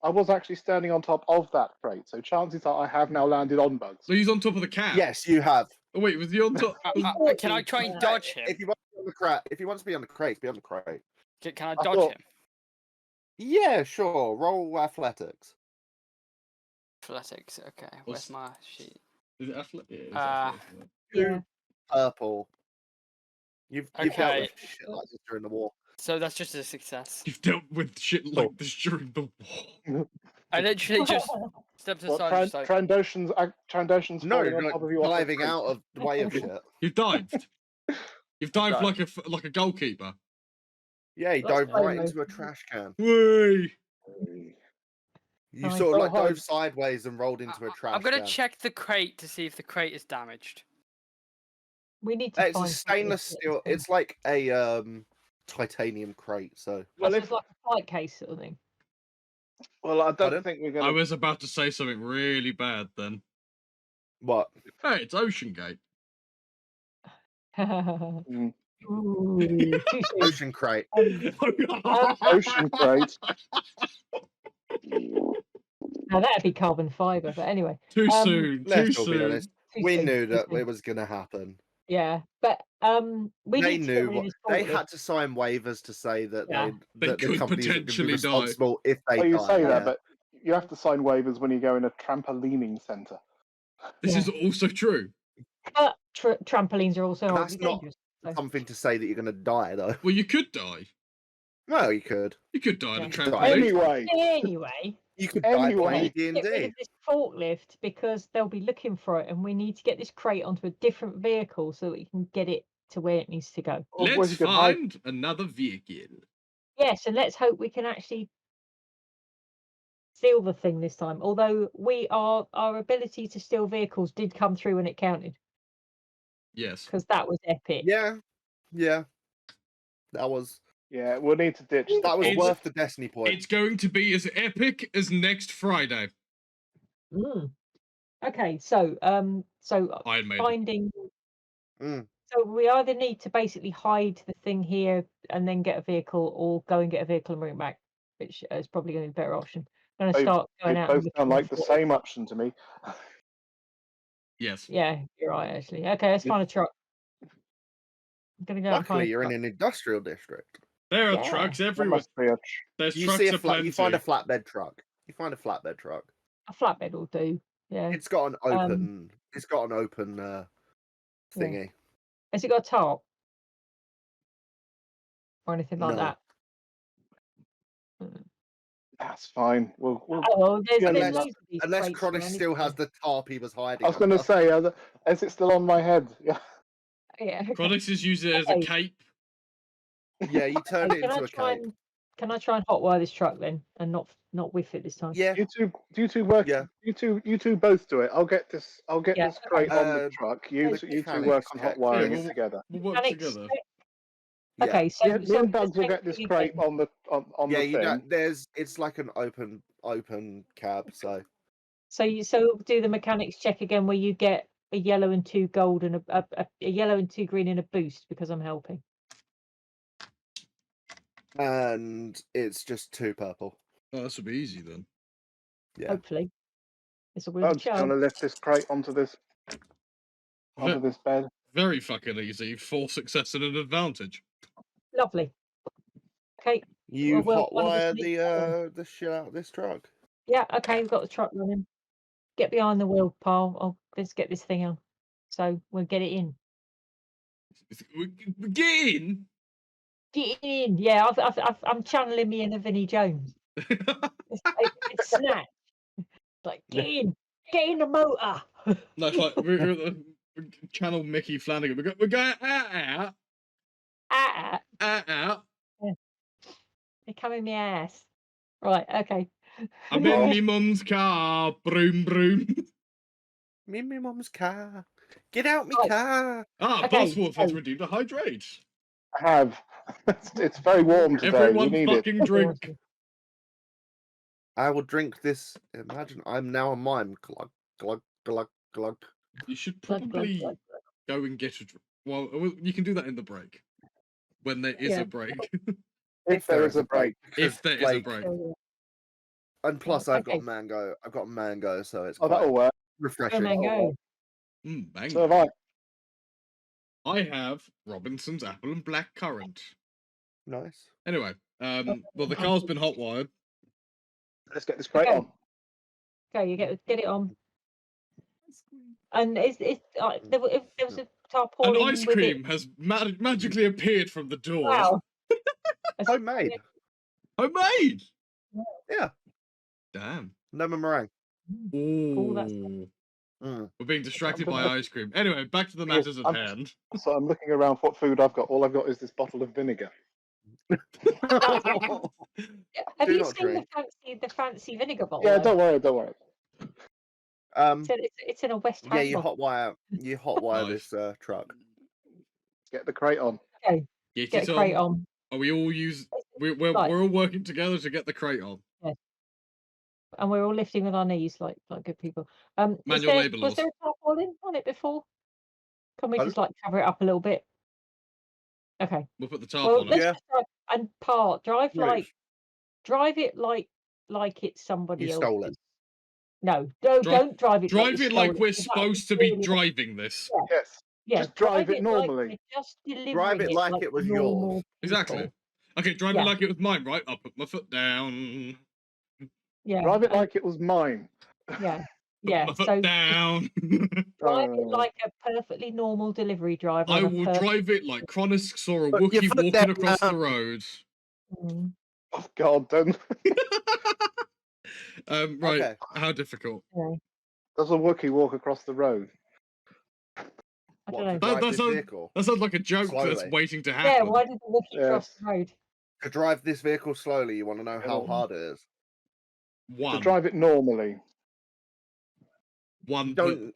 I was actually standing on top of that crate, so chances are I have now landed on Bugs. So he's on top of the cat. Yes, you have. Oh wait, was he on top? Can I try and Yeah. dodge him? If you want to be on the crate, be on the crate, be on the crate. Can I I dodge thought- him? Yeah, sure. Roll athletics. Athletics. Okay. What's- Where's my sheet? Is it athletic? Yeah, it's Uh, athletic, isn't it? Yeah. Purple. You've dealt Okay. with shit like this during the war. So that's just a success. You've dealt with shit like this during the war. I literally just stepped What, aside, just like, Trandoshans No, falling on like top of you off the diving crate. out of the way of shit. You've dived. You've dived Dive. like a goalkeeper. Yeah, you That's dove right slow-mo. into a trash can. Way. You Nice. sort of like Oh, hi. dove sideways and rolled into a trash I'm gonna can. check the crate to see if the crate is damaged. We need to It's a find stainless steel. It's like a titanium crate. So Well, it's if, like a flight case sort of thing. well, I don't Pardon? think we're I going to. was about to say something really bad then. what? Hey, it's Ocean Gate. Ooh, too soon. Ocean crate. Ocean crate. Now that'd be carbon fiber, but anyway. Too Um, soon. Too Let's all be soon. honest. too We soon, knew too that soon. it was going to happen. Yeah, but we They need to get knew rid of what this they forklift. had to sign waivers to say that Yeah. They that the could companies would be potentially die. responsible if they Well, you die. say yeah. that, but you have to sign waivers when you go in a trampolining centre. This Yeah. is also true. But trampolines are also That's horribly not- dangerous. So. Something to say that you're going to die though. Well, you could die. Well, you could. You could die on a Yeah. trampoline. Anyway, Anyway, You could die Anyway. playing get rid D&D. of this forklift because they'll be looking for it, and we need to get this crate onto a different vehicle so that we can get it to where it needs to go. otherwise Let's you could hide. find another vehicle. Yes, and let's hope we can actually steal the thing this time. Although our ability to steal vehicles did come through when it counted, Yes. because that was epic. Yeah. That was Yeah, we'll need to ditch. that was It's- worth the destiny point. It's going to be as epic as next Friday. Mm. Okay, so Iron Maiden. finding. Mm. So we either need to basically hide the thing here and then get a vehicle, or go and get a vehicle and bring it back, which is probably going to be a better option. I'm going to Both- start They going out. both and sound looking like the for- same option to me. Yes. Yeah, you're right. Actually, okay, let's find a truck. I'm gonna go out and find Luckily, a you're in truck. an industrial district. There are Yeah. trucks There everywhere. must be a. There's You trucks see a aplenty. you find a flatbed truck. You find a flatbed truck. A flatbed will do. Yeah. It's got an Um, open. It's got an open thingy. Has it got a tarp or anything like No. that? Mm. That's fine. We'll Oh, well, there's Yeah, Unless loads of these unless crates Chronic around, still isn't has the tarp he was hiding. I was going to under. say, is it still on my head? Yeah. there? Yeah. Okay. Chronix is using it as a Okay. cape. Yeah, you turned Okay, it into a cape. Can I try and hotwire this truck then, and not whiff it this time? Yeah, You two work. Yeah. You two both do it. I'll get this. I'll get Yeah, this crate okay. on the truck. You the two mechanics work on check. hot wiring Yeah, it together. We'll work Mechanics together. check. Yeah. Okay, so Me and the Bugs will same get this thing crate again. on the Yeah, the you thing. don't. It's like an open cab. So So do the mechanics check again, where you get a yellow and 2 gold and a yellow and 2 green and a boost because I'm helping. and it's just 2 purple. Oh, this will be easy then. Yeah. Hopefully, this will be the Bugs, show. going to lift this crate onto this bed. Very fucking easy. 4 success and an advantage. Lovely. Okay. You Well, one of us hotwire needs to- the shit out of this truck. Yeah. Okay, we've got the truck running. Get behind the wheel, pal. Let's get this thing on. So we'll get it in. Get in! Get in. Yeah, I'm channeling me inner Vinnie Jones. It's snatch. Like get in the motor. No, it's like we're channel Mickey Flanagan. We're going out. They come in my ass. Right. Okay. I'm in me mum's car. Broom broom. Me and my mum's car. Get out me Right. car. Ah, Okay, Bosswolf has so- redeemed a hydrate. I have. It's very warm today. Everyone we need it. fucking drink. I will drink this. Imagine I'm now a mime. Glug glug glug glug. You should Glug, glug, probably glug, go and get a drink. Well, you can do that in the break. When there is Yeah. a break. If there is a break. If there is a Like, break. glug. And plus, I've got Okay. mango. I've got mango, so it's Oh, quite that'll work. Go, refreshing. mango. Bang. So have I. I have Robinson's apple and black currant. Nice. Anyway, well, the car's been hotwired. Let's get this crate Okay. on. Okay, you get it on. And if there was a tarpaulin An ice with cream has magically appeared from the door. Wow. Homemade. Homemade! Yeah. Damn. Lemon meringue. Cool, that's Ooh. Mm. We're being distracted by gonna- ice cream. Anyway, back to the matters at hand. So I'm looking around for what food I've got. All I've got is this bottle of vinegar. Have Do you not seen drink. the fancy vinegar bottle? Yeah, though? don't worry. It's in a West Ham Yeah, you bottle. hotwire Nice. this truck. Get the crate on. Okay, Get get it a crate on. on. Are we all we're Right. all working together to get the crate on. And we're all lifting with our knees like good people. Manual labour Was there laws. a tarpaulin on it before? Can we Pardon? just like cover it up a little bit? Okay. We'll put the tarp Well, on let's it. Yeah. just drive Right. drive it like it's somebody You else's. stole it. No, Drive- don't drive it. Drive you it like stole we're because that supposed to would be really- driving this. Yes. Yeah, just drive it like normally. we're just delivering Drive it like it was normal yours. Exactly. people. Okay, drive Yeah. it like it was mine, right? I'll put my foot down. Yeah, Drive it and- like it was mine. yeah, Put yeah. my foot So down. drive it Oh. like a perfectly normal delivery driver. I on a will perfect- drive it like Chronisk saw a Put your Wookiee foot walking across down. the road. Mm. Oh God, don't. Right, Okay. how difficult? Does a Wookiee walk across the road? I What, don't know. to drive That this sounds- vehicle? That sounds like a joke that's Slowly. waiting to Yeah, happen. why did the Wookiee Yeah. cross the road? To drive this vehicle slowly, you want to know how Yeah. hard it is. To One. drive it normally. One. Don't.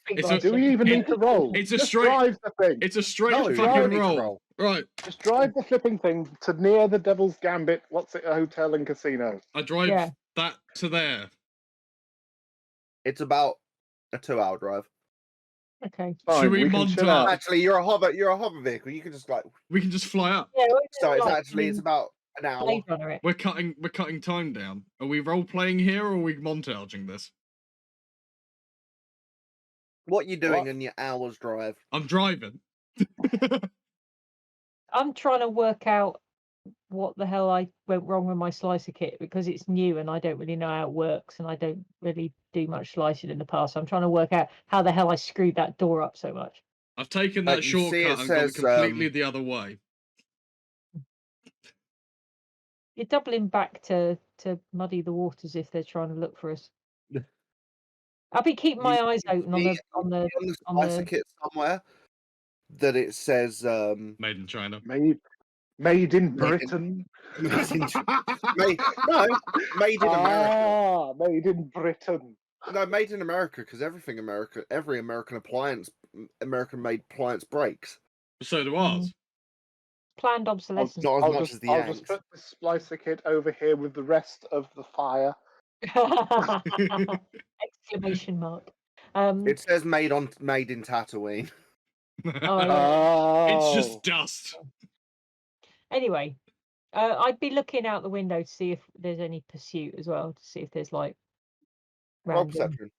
It's Like a- Do we even need to roll? It's a Just straight. drive the thing. It's a straight No, you fucking don't need to roll. roll. Right. Just drive the flipping thing to near the Devil's Gambit. What's it? A hotel and casino. I drive Yeah. that to there. It's about a 2-hour drive. Okay. Fine, Should we can montage? chill out. Actually, you're a hover vehicle. You can just like. We can just fly up. Yeah. So it's about an hour. Blade Runner it. We're cutting time down. Are we role playing here or are we montaging this? What are you doing What? in your hour's drive? I'm driving. I'm trying to work out what the hell I went wrong with my slicer kit because it's new and I don't really know how it works and I don't really do much slicing in the past. So I'm trying to work out how the hell I screwed that door up so much. I've taken that You see it shortcut and gone says, completely the other way. You're doubling back to muddy the waters if they're trying to look for us. I'll be keeping my eyes open on the on the slicer kit somewhere that it says Made in China. Made in Made in- Britain. made in made in America. Made in Britain. No, made in America because every American made appliance breaks. So do ours. planned obsolescence. Not as I'll much just, as the I'll Yanks. just put the splicer kit over here with the rest of the fire. Exclamation mark. It says made in Tatooine. Oh, yeah. It's Oh, just dust. Anyway, I'd be looking out the window to see if there's any pursuit as well, to see if there's like Roll random perception.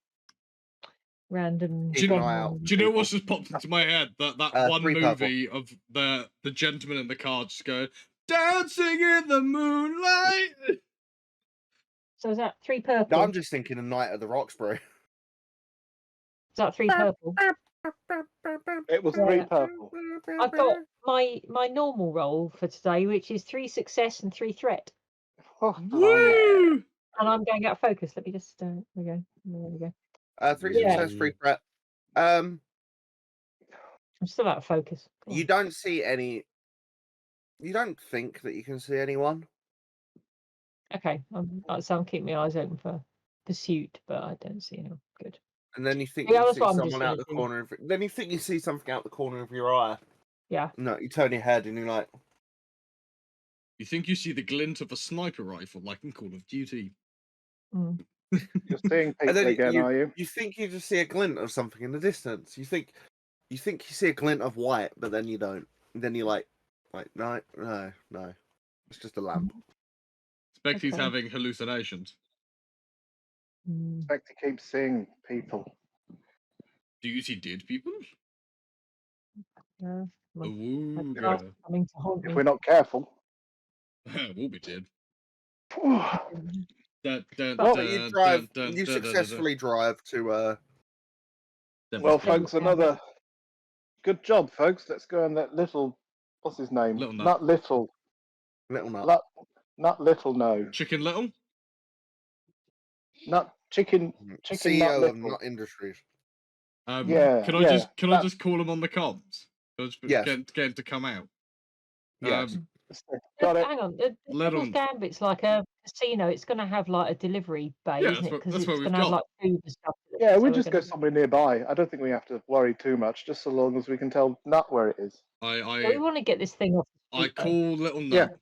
random. Keep an eye out. genuine- Do you know People. what's just popped into my head? That one 3 purple. movie of the gentleman in the car just going dancing in the moonlight. So is that 3 purple? No, I'm just thinking of Night at the Roxbury. Is that 3 purple? it was Yeah. 3 purple. I've got my normal roll for today, which is 3 success and 3 threat, Oh, Woo! and I'm going out of focus. Let me just there we go. There we go. 3 Yeah. success, 3 threat. I'm still out of focus. Come You on. don't see any. You don't think that you can see anyone. Okay, so I'm keeping my eyes open for pursuit, but I don't see anyone. Good. And then you think Yeah, you that's see what I'm just someone out gonna the do. corner of. Then you think you see something out the corner of your eye. Yeah. No, you turn your head and you're like, You think you see the glint of a sniper rifle like in Call of Duty. Mm. You're seeing and people then again, are you? you think you just see a glint of something in the distance. You think you see a glint of white, but then you don't. And then you're like, no, it's just a lamp. Expect he's Okay. having hallucinations. Mm. Expect to keep seeing people. Do you see dead people? Yeah. My Ooh, car's coming to haunt If me. we're not careful. we'll be dead. Well, Dun, dun, But dun, you drive. dun, You dun, dun, dun, successfully drive to. dun. folks, another good job, folks. Let's go and let Little. What's his name? Little Nut. Not Little. Little Nut. Not Little. No. Chicken Little? Not Chicken. Chicken. Not CEO of Little. Nut Industries. Yeah, Can I yeah, can I just call him on the comms? Yes. Get him to come out. Yes. Got it. Hang on, the Little- Devil's Gambit's like a casino. It's going to have like a delivery bay, Yeah, isn't that's it? what- Because that's it's what we've going to have got. like food and stuff. Yeah, so we we're just go gonna- somewhere nearby. I don't think we have to worry too much, just so long as we can tell Nut where it is. Yeah, we want to get this thing off. the I street, though. call Little Yeah. Nut.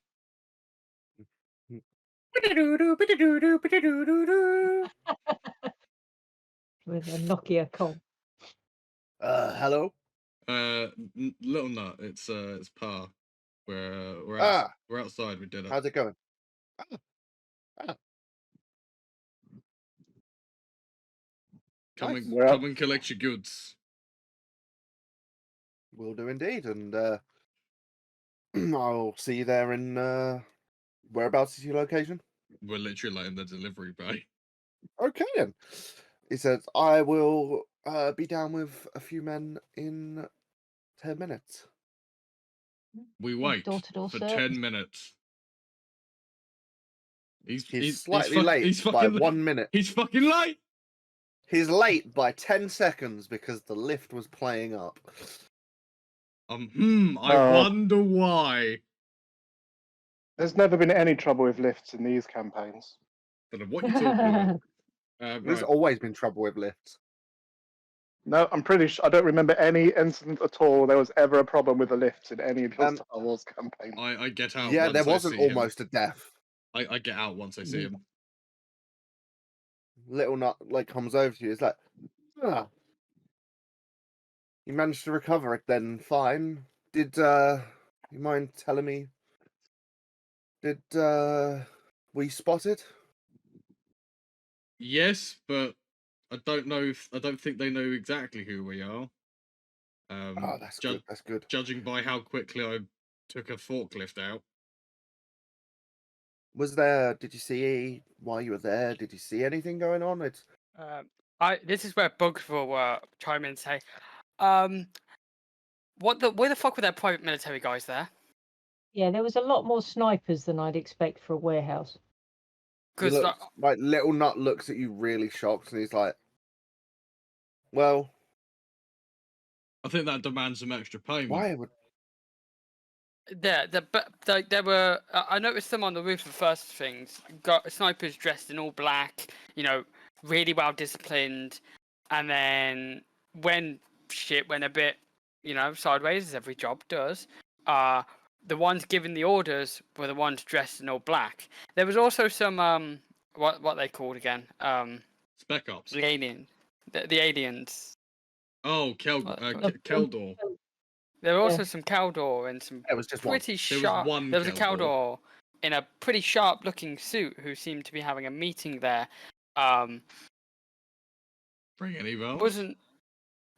With a Nokia call. Hello. Little Nut. It's Pa. We're outside. We did it. How's it going? Come Nice. and We're come and collect your goods. Will do indeed, and I'll see you there in whereabouts is your location? We're literally like in the delivery bay. Okay then. He says, I will be down with a few men in 10 minutes. We wait door-to-door for service. 10 minutes. He's slightly late He's by fucking 1 minute. He's fucking late. He's late by 10 seconds because the lift was playing up. I wonder why. There's never been any trouble with lifts in these campaigns. Don't know what you're talking about. There's Right. always been trouble with lifts. No, I'm pretty sure I don't remember any incident at all. There was ever a problem with the lifts in any of your Star Wars campaigns. I get out. Yeah, once there I wasn't see him. almost a death. I get out once I see him. Little Nut like comes over to you. It's like, you managed to recover it then, fine. Did you mind telling me? Did we spot it? Yes, but I don't know. I don't think they know exactly who we are. Oh, that's good. That's good. Judging by how quickly I took a forklift out. Did you see while you were there? Did you see anything going on? This is where Bugs will chime in and say, where the fuck were their private military guys there? Yeah, there was a lot more snipers than I'd expect for a warehouse. Because like little Nut looks at you really shocked, and he's like, "Well, I think that demands some extra payment. why would?" there were. I noticed them on the roof of first things. Got snipers dressed in all black, really well disciplined, and then when shit went a bit, sideways as every job does, the ones giving the orders were the ones dressed in all black. There was also some what they called again? Spec Ops. The aliens. The aliens. Oh, Keldor. There were also some Caldor and some It was just pretty sharp. There was a Caldor in a pretty sharp-looking suit who seemed to be having a meeting there. Bring any bells? Wasn't.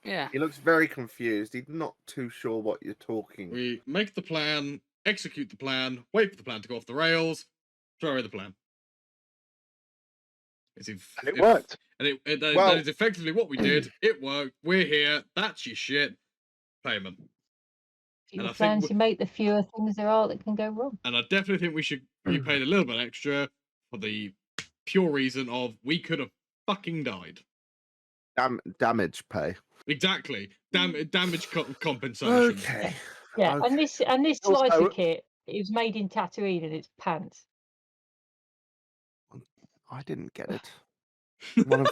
Yeah. He looks very confused. He's not too sure what you're talking. We make the plan, execute the plan, wait for the plan to go off the rails, throw away the plan. And it worked. And that is effectively what we did. It worked. We're here. That's your shit. Payment. Fewer plans you make, the fewer things there are that can go wrong. And I definitely think we should be paid a little bit extra for the pure reason of we could have fucking died. Damage pay. Exactly. Damage compensation. Okay. Yeah, Okay. and this slicer kit is made in Tatooine and it's pants. I didn't get it. That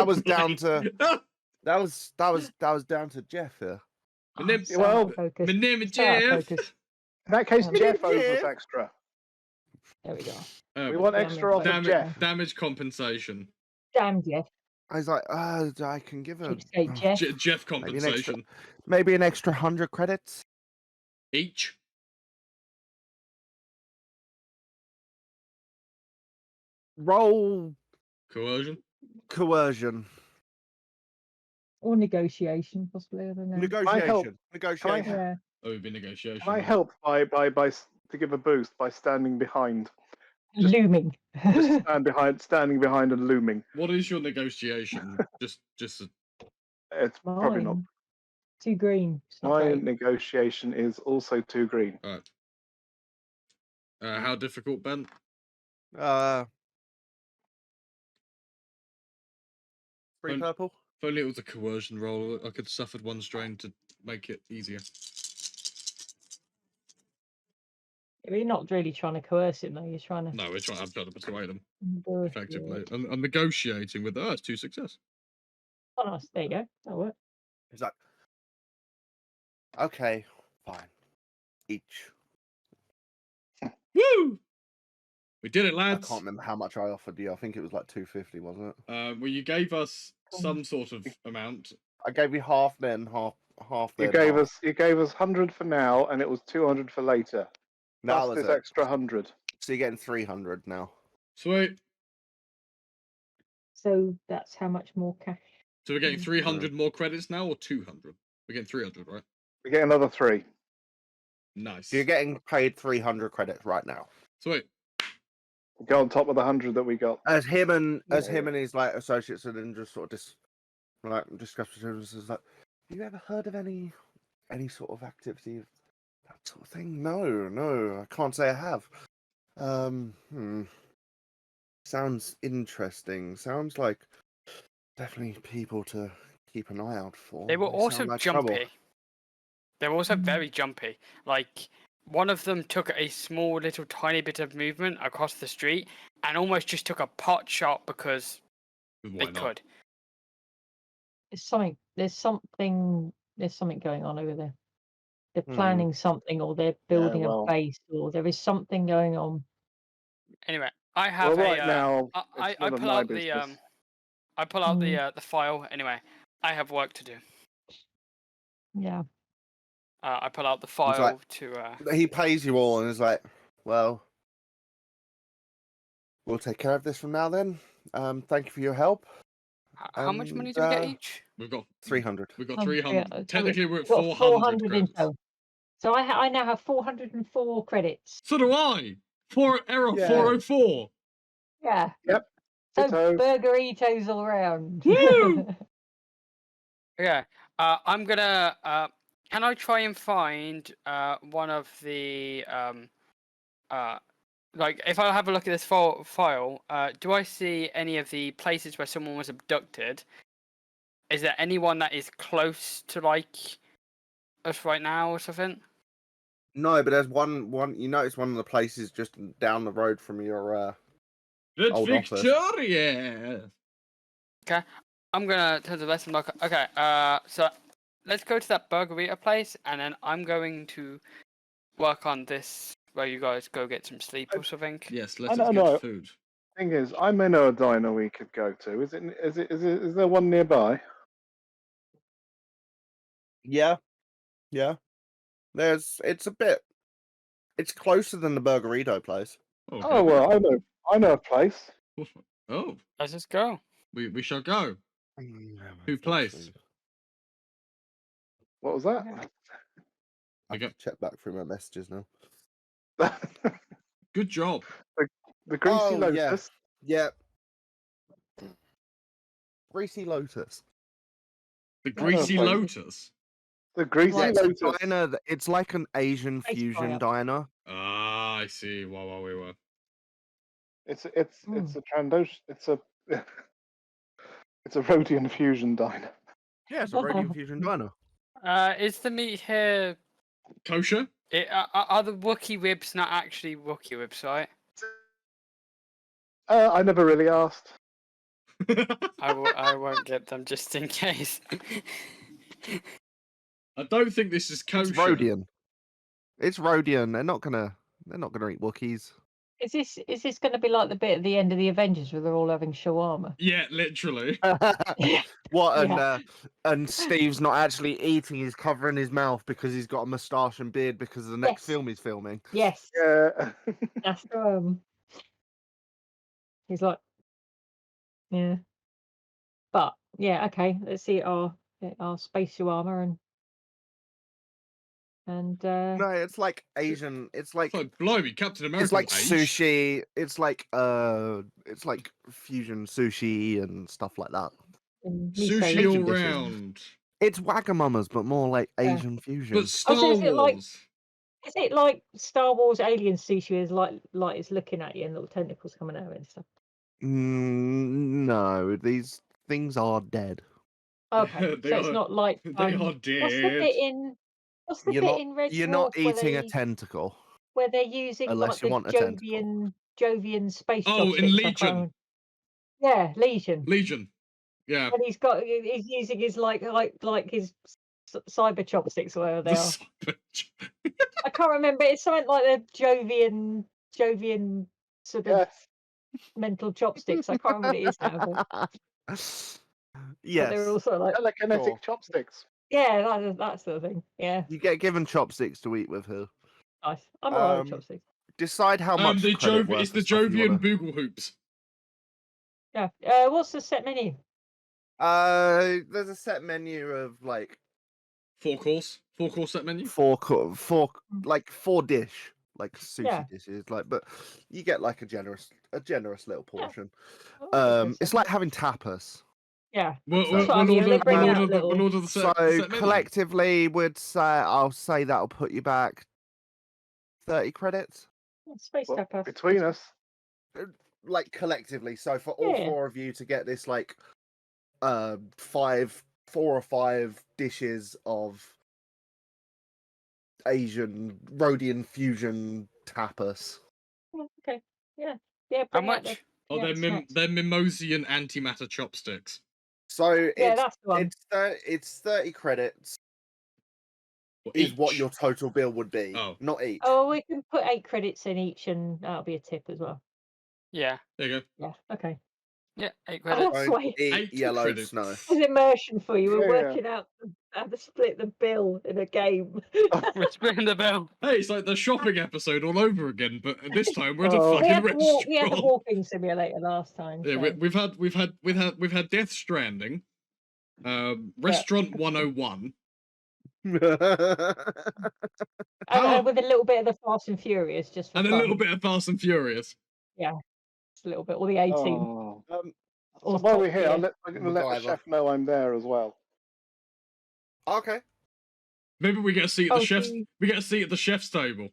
was down to that was down to Jeff here. My name is Jeff. In that case, Jeff owes us extra. There we go. We want extra off of Jeff. Damage compensation. Damn Jeff. I was like, I can give a Jeff. Jeff compensation. Maybe an extra 100 credits each. Roll coercion. Or negotiation, possibly. I don't know. Negotiation. Yeah. Oh, it would be negotiation. Can I help by to give a boost by standing behind? Looming. Just standing behind and looming. What is your negotiation? just It's probably not. 2 green. My negotiation is also 2 green. All right. How difficult, Ben? 3 purple. If only it was a coercion roll, I could have suffered 1 strain to make it easier. We're not really trying to coerce him, though. You're trying to. No, I'm trying to persuade him effectively. I'm negotiating with. It's 2 success. Oh, nice. There you go. That'll work. He's like, okay, fine. Each. Woo! We did it, lads. I can't remember how much I offered you. I think it was like 250, wasn't it? Well, you gave us some sort of amount. I gave you half then, half then. You gave us 100 for now, and it was 200 for later. Now plus this extra 100. So you're getting 300 now. Sweet. So that's how much more cash? So we're getting 300 more credits now, or 200? We're getting 300, right? We get another 3. Nice. So you're getting paid 300 credits right now. Sweet. Go on top of the 100 that we got. As him and his like associates and then just sort of discuss is like, have you ever heard of any sort of activity of that sort of thing? No, I can't say I have. Sounds interesting. Sounds like definitely people to keep an eye out for. They were also like jumpy. trouble. They were also very jumpy. Like, one of them took a small little tiny bit of movement across the street and almost just took a pot shot because they could. There's something going on over there. They're planning something, or they're building a base, or there is something going on. Anyway, I have now. I pull out the file. Anyway, I have work to do. Yeah. I pull out the file to. He pays you all, and is like, "Well, we'll take care of this from now. Then Thank you for your help. How much money do we get each? We've got 300. We've got Oh, 300. so Technically, we're at we've got 400 in credits. total. So I now have 404 credits. So do I. Error Yeah. 404. Yeah. Yep. So Ditto. burgeritos all around. Woo! Yeah. I'm gonna. Can I try and find one of the like if I have a look at this file, do I see any of the places where someone was abducted? Is there anyone that is close to like us right now or something? No, but there's one. You notice one of the places just down the road from your That's old office. Victoria. Okay. I'm gonna turn to the left and look. Okay. So let's go to that burgerita place, and then I'm going to work on this. Where you guys go get some sleep or something. Yes, I let us don't get know. food. Thing is, I may know a diner we could go to. Is there one nearby? Yeah. It's closer than the burgerito place. Okay. Oh well, I know a place. Oh, Let's just go. we shall go. Who place? What was that? I Okay. have to check back through my messages now. Good job. The Greasy Oh, Lotus. Yeah. Greasy Lotus. The I know a Greasy place. Lotus. The Greasy Like- Lotus. Diner. It's like an Asian Space fusion fire. diner. Ah, I see. While we were. It's a Trandosh. It's a it's a Rhodian fusion diner. Yeah, it's a Rhodian fusion diner. Is the meat here? Kosher? Are the Wookiee ribs not actually Wookiee ribs, right? I never really asked. I won't get them just in case. I don't think this is kosher. It's Rhodian. It's Rhodian. They're not gonna eat Wookiees. Is this going to be like the bit at the end of the Avengers where they're all having shawarma? Yeah, literally. What? Yeah. And Steve's not actually eating. He's covering his mouth because he's got a moustache and beard because of the next Yes. film he's filming. Yes. Yeah. That's he's like, yeah. But yeah, okay. Let's see our space shawarma and No, it's like Asian. It's like blimey, Captain America. it's like sushi. It's like fusion sushi and stuff like that. Sushi Asian all dishes. round. It's Wagamamas, but more like Asian fusion. But Star so is it like- Wars. Is it like Star Wars alien sushi is like it's looking at you and little tentacles coming out of it and stuff? No, these things are dead. Okay. They So it's are- not like They are what's the dead. bit in Red You're Dwarf not eating where a tentacle. where they're using unless like you the want a tentacle. Jovian space Oh, in chopsticks, I Legion. can't- Yeah, Legion. Legion. Yeah. And he's using his like his cyber chopsticks or whatever they are. I can't remember. It's something like the Jovian sort of Yes. mental chopsticks. I can't remember what it is now. But Yes. they're all sort of like Telekinetic Sure. chopsticks. yeah, that sort of thing. Yeah, You get given chopsticks to eat with her. nice. I'm alright with Um, chopsticks. Decide how much the credit worth it's the of stuff you Jovian wanna- Boogle Hoops. Yeah. What's the set menu? There's a set menu of like 4-course set menu. four dish, like sushi Yeah. dishes, like, but you get like a generous little portion. Oh, It's like having tapas. yeah. We'll That's what I mean, they bring out order little- the So set menu. collectively, I'll say that'll put you back 30 credits. Space Well, tapas. between us. Like collectively, so for all Yeah. four of you to get this like 4 or 5 dishes of Asian Rhodian fusion tapas. Oh, okay. Yeah. How Bring out much? Oh, yeah, they're Mimosian antimatter chopsticks. So Yeah, that's the one. it's 30 credits What, is what each? your total bill would be. Oh. Not each. Oh, we can put 8 credits in each, and that'll be a tip as well. Yeah. There you go. Yeah. Okay. Yeah. 8 Oh, credits. that's Don't why eat 8 yellow credits. snow. it's immersion for you. We're Yeah, yeah. working out Have to split the bill in a game. We're splitting the bill. Hey, it's like the shopping episode all over again, but this time we're at a Oh. We fucking had the restaurant. walking simulator last time. Yeah, So. we've had Death Stranding, Restaurant 101. And with a little bit of the Fast and Furious, just for and fun. a little bit of Fast and Furious. Just a little bit, or the 18. Oh. Or So while we're Top here, Gear. I'm going to let the MacGyver. chef know I'm there as well. Okay. Maybe we get a seat at the Oh, chef's. do you- We get a seat at the chef's table.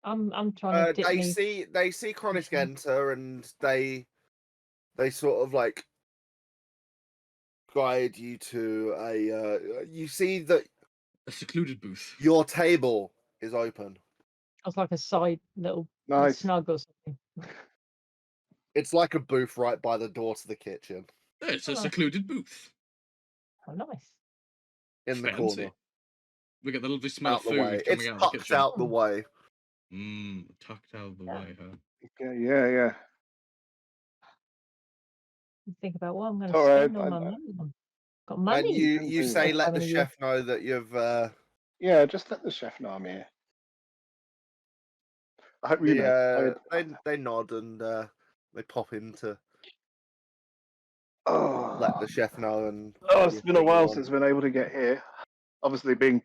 I'm trying to dip They me. see Chronic enter, and they sort of like guide you to a. You see that A secluded booth. your table is open. It's like a side little Nice. snug or something. It's like a booth right by the door to the kitchen Yeah, it's a Oh. secluded booth. Oh, nice. in the Fancy. corner, We get the lovely smell out of the food way. coming It's out of the tucked kitchen. out the way. Tucked out of the way, huh? Yeah. Think about what I'm going to All right, spend all my I- money on. Got money. And you do say, that. let the Funny, chef know that you've. Yeah, just let the chef know I'm here. I hope you know. They nod and they pop in to Oh. let the chef know. And Oh, it's see if been a they while want- since I've been able to get here. Obviously, being in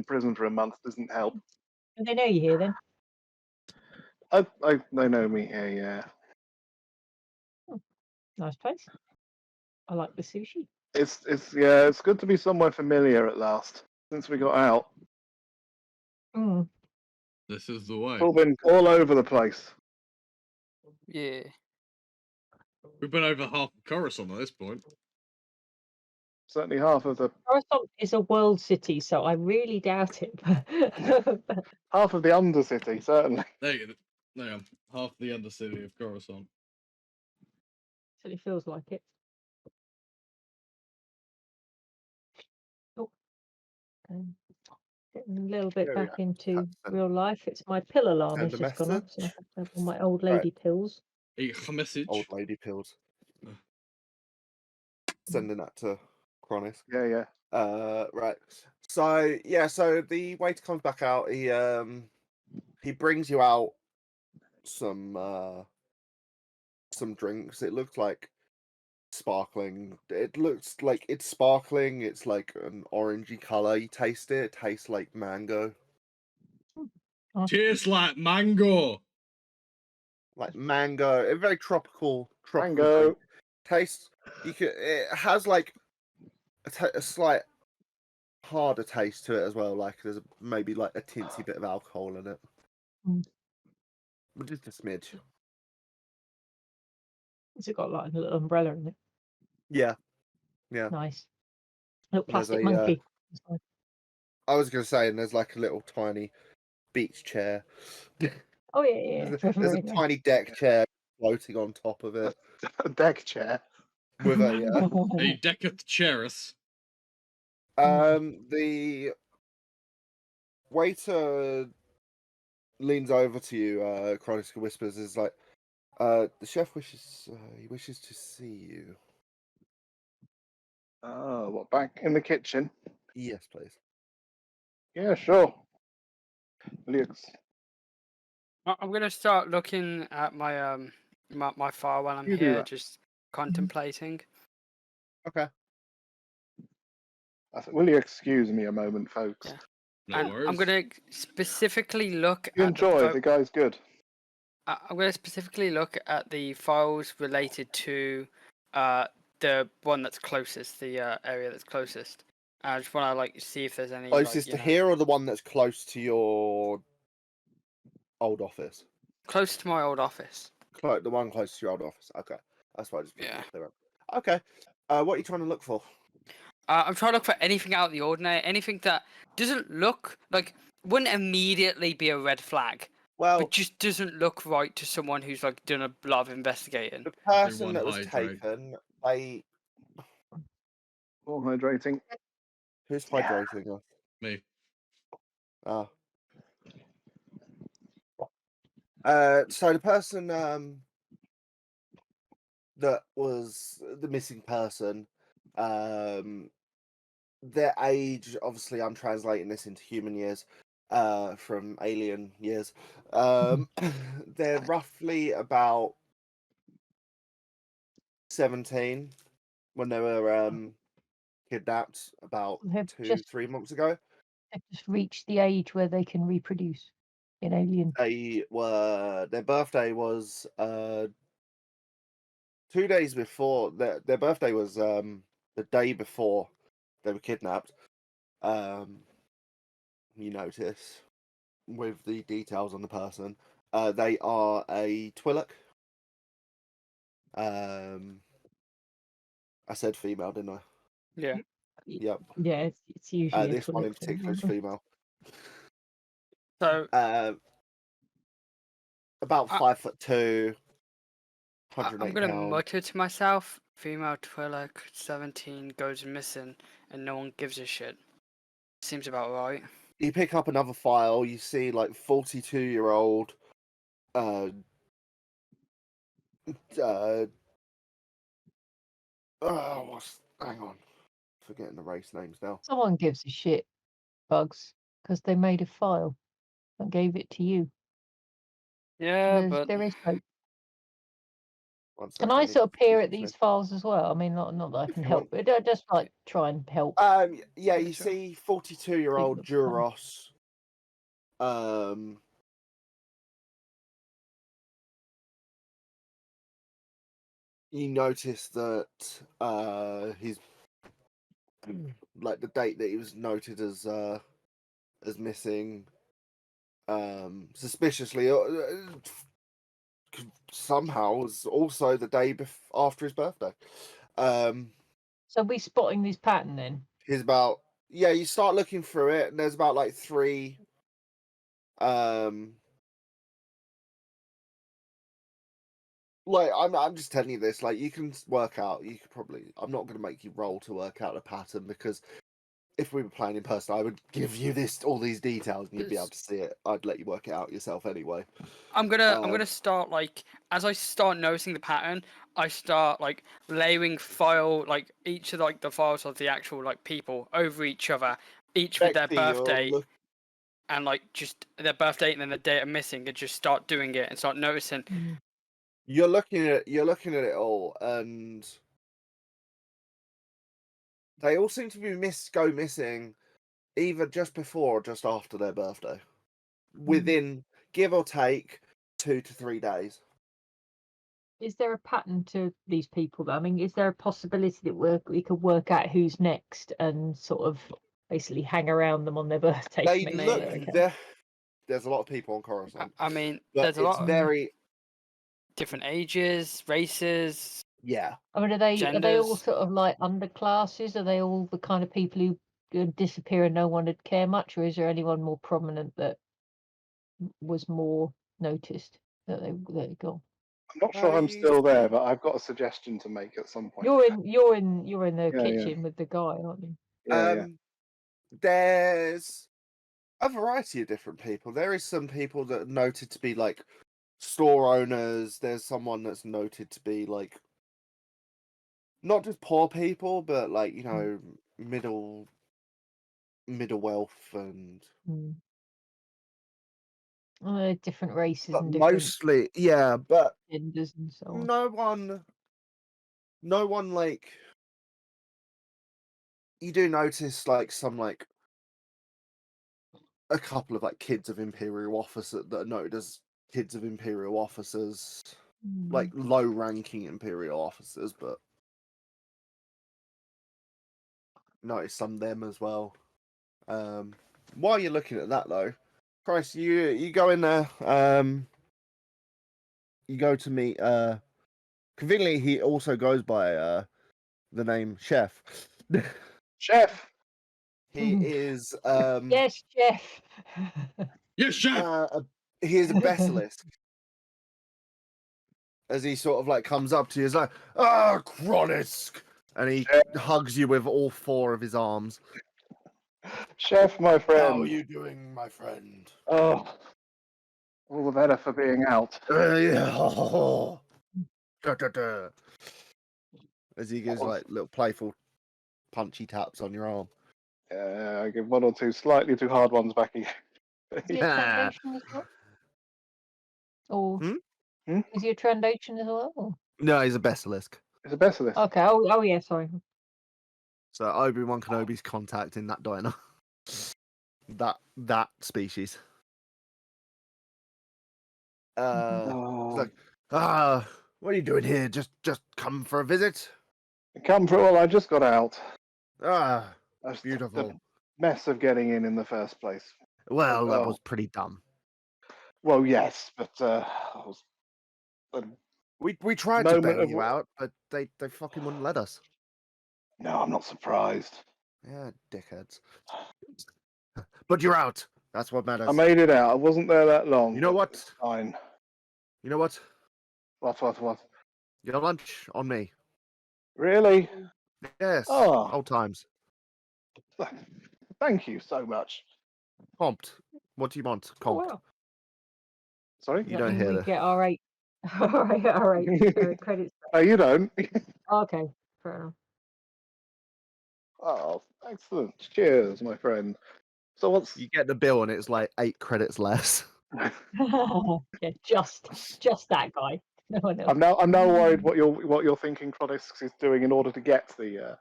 prison for a month doesn't help. Do they know you're here then? They know me here, yeah. Nice place. I like the sushi. It's good to be somewhere familiar at last. Since we got out, Mm. This is the way. it's all been all over the place. Yeah. We've been over half of Coruscant at this point. Certainly half of the Coruscant is a world city, so I really doubt it. Undercity, certainly. There you go. There, half the undercity of Coruscant. It feels like it. Oh, getting a little bit There we back go. into Send- real life. It's my pill alarm send has a just gone off, so I message. have to have all my old lady pills. A message. Old lady pills. Sending that to Chronic. Yeah. Right. So yeah, so the waiter comes back out. He brings you out some drinks. It looks like sparkling. It looks like it's sparkling. It's like an orangey color. You taste it. It tastes like mango. Tastes like mango. Like mango. A very tropical Mango. drink. Taste. It has like a slight harder taste to it as well. Like there's maybe like a tinsy bit of alcohol in it. Mm. But just a smidge. Has it got like a little umbrella in it? Yeah. Nice. Little And there's plastic a, monkey. I was going to say, and there's like a little tiny beach chair. Oh yeah. There's a tiny deck chair floating on top of it A deck chair. with a. A deceth chairus. The waiter leans over to you. Chronic whispers, is like, the chef wishes to see you. Oh, what, back in the kitchen? Yes, please. Yeah, sure. Lux. I'm gonna start looking at my my file while I'm You do here, that. just contemplating. Okay. Will you excuse me a moment, folks? Yeah. No And worries. I'm gonna specifically look You at enjoy, the guy's good. I'm gonna specifically look at the files related to the one that's closest, the area that's closest. I just want to like see if there's any Closest like, to here, or the one that's close to your old office? close to my old office. The one close to your old office. Okay, that's why I just Yeah. Okay. What are you trying to look for? I'm trying to look for anything out of the ordinary, anything that doesn't look like wouldn't immediately be a red flag, Well, but just doesn't look right to someone who's like done a lot of investigating. the person Everyone that was hydrate. taken, they All hydrating. who's Yeah. hydrating us? Me. Ah. So the person that was the missing person, Their age, obviously, I'm translating this into human years, from alien years. They're roughly about 17 when they were kidnapped about Have 2-3 months ago. they've just reached the age where they can reproduce in Alien. Their birthday was 2 days before. Their birthday was the day before they were kidnapped. You notice with the details on the person, they are a Twi'lek. I said female, didn't I? Yeah. Yep. Yeah, it's usually a This one in Twi'lek thing, particular is aren't they? female. So About I- 5'2", I'm 108 gonna pounds. mutter to myself: female Twi'lek, 17, goes missing, and no one gives a shit. Seems about right. You pick up another file. You see like 42-year-old. Hang on, forgetting the race names now. Someone gives a shit, Bugs, because they made a file and gave it to you. Yeah, but There is hope. One Can second, I need sort of to peer keep at this these in. files as well? I mean, not that I can you help, want. but I just like try and help. Yeah, Yeah, you sure. see 42-year-old People at the Duros. You notice that he's like the date that he was noted as missing. Suspiciously, somehow was also the day after his birthday. So we spotting this pattern then? He's about you start looking through it, and there's about like 3 like I'm just telling you this, like you can work out, you could probably, I'm not going to make you roll to work out the pattern, because if we were playing in person, I would give you all these details and you'd be able to see it. I'd let you work it out yourself anyway. I'm gonna start, like, as I start noticing the pattern, I start like layering each of like the files of the actual like people over each other, each with their Bexy, you're birthday and like just their birthday and then the date I'm missing, and just start doing it and start noticing. You're looking at it all, and they all seem to be go missing either just before or just after their birthday, within give or take 2 to 3 days. Is there a pattern to these people, though? I mean, is there a possibility that we could work out who's next and sort of basically hang around them on their birthday? They to make look sure they're okay? there's a lot of people on Coruscant. I mean, but there's a it's lot of very different ages, races, yeah. I mean, are they all genders. sort of like underclasses? Are they all the kind of people who would disappear and no one would care much, or is there anyone more prominent that was more noticed that they gone? I'm not sure I'm still there, but I've got a suggestion to make at some point. You're in the Yeah, yeah. kitchen with the guy, aren't you? Yeah. There's a variety of different people. There is some people that are noted to be like store owners. There's someone that's noted to be like not just poor people, but like, you know, middle wealth, and Different races but and different mostly but genders and so on. no one like, you do notice like some like a couple of like kids of Imperial officers that are noted as kids of Imperial officers, like low ranking Imperial officers, but notice some of them as well. While you're looking at that though, Christ, you go in there, you go to meet conveniently he also goes by the name Chef. Chef. He is Yes, Jeff. Yes, chef. he is a basilisk. As he sort of like comes up to you, he's like, Kronisk! And he hugs you with all 4 of his arms. Chef, my friend. How are you doing, my friend? Oh, all the better for being out. As he gives like little playful punchy taps on your arm. I give one or two slightly too hard ones back again. Is he a Trandoshan as well? Or Hmm? is he a Trandoshan as well? Or... No, he's a basilisk. It's a basilisk. Okay. Oh yeah. Sorry. So Obi-Wan Kenobi's contacting that diner. that species. He's Oh, like, what are you doing here? Just come for a visit? come for well, I just got out. Ah, That's beautiful. The mess of getting in the first place. Well, that Oh. was pretty dumb. Well, yes, but We tried to moment bail of you out, but they fucking wouldn't let us. no, I'm not surprised. Yeah, dickheads. But you're out. That's what matters. I made it out. I wasn't there that long. You know but what? it's fine. You know what? What? Your lunch on me. Really? Yes. Oh. Old times. Thank you so much. Comped. What do you want? Oh, Comped. wow. Sorry? Does You that don't mean hear we that. get R8 credits. Oh, you don't? Okay. Fair enough. Oh, excellent. Cheers, my friend. So what's You get the bill and it's like 8 credits less. Yeah, just that guy. No one else. I'm now worried what you're thinking Chronix is doing in order to get the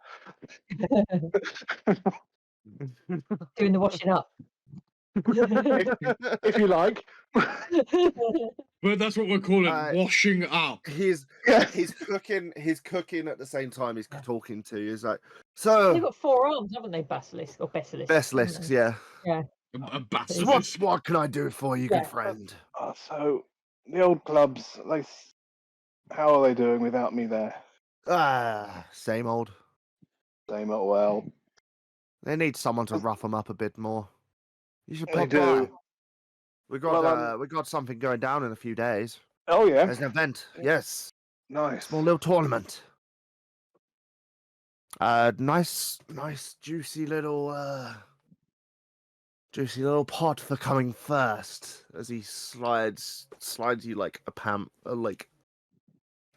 Doing the washing up. if you like. But that's what we're calling washing up. He's Yes. cooking at the same time he's talking to you. He's like, so They've got 4 arms, haven't they, Basilisk or Basilisks? basilisks, yeah. Yeah. A What basilisk. what can I do for you, Yeah. good friend? So the old clubs, how are they doing without me there? Same old. Same old well. They need someone to rough them up a bit more. You should They pop by. do. We got Well, we got something going down in a few days. Oh yeah. There's an event. Yes. Nice. Small little tournament. Nice juicy little pot for coming first. As he slides you like a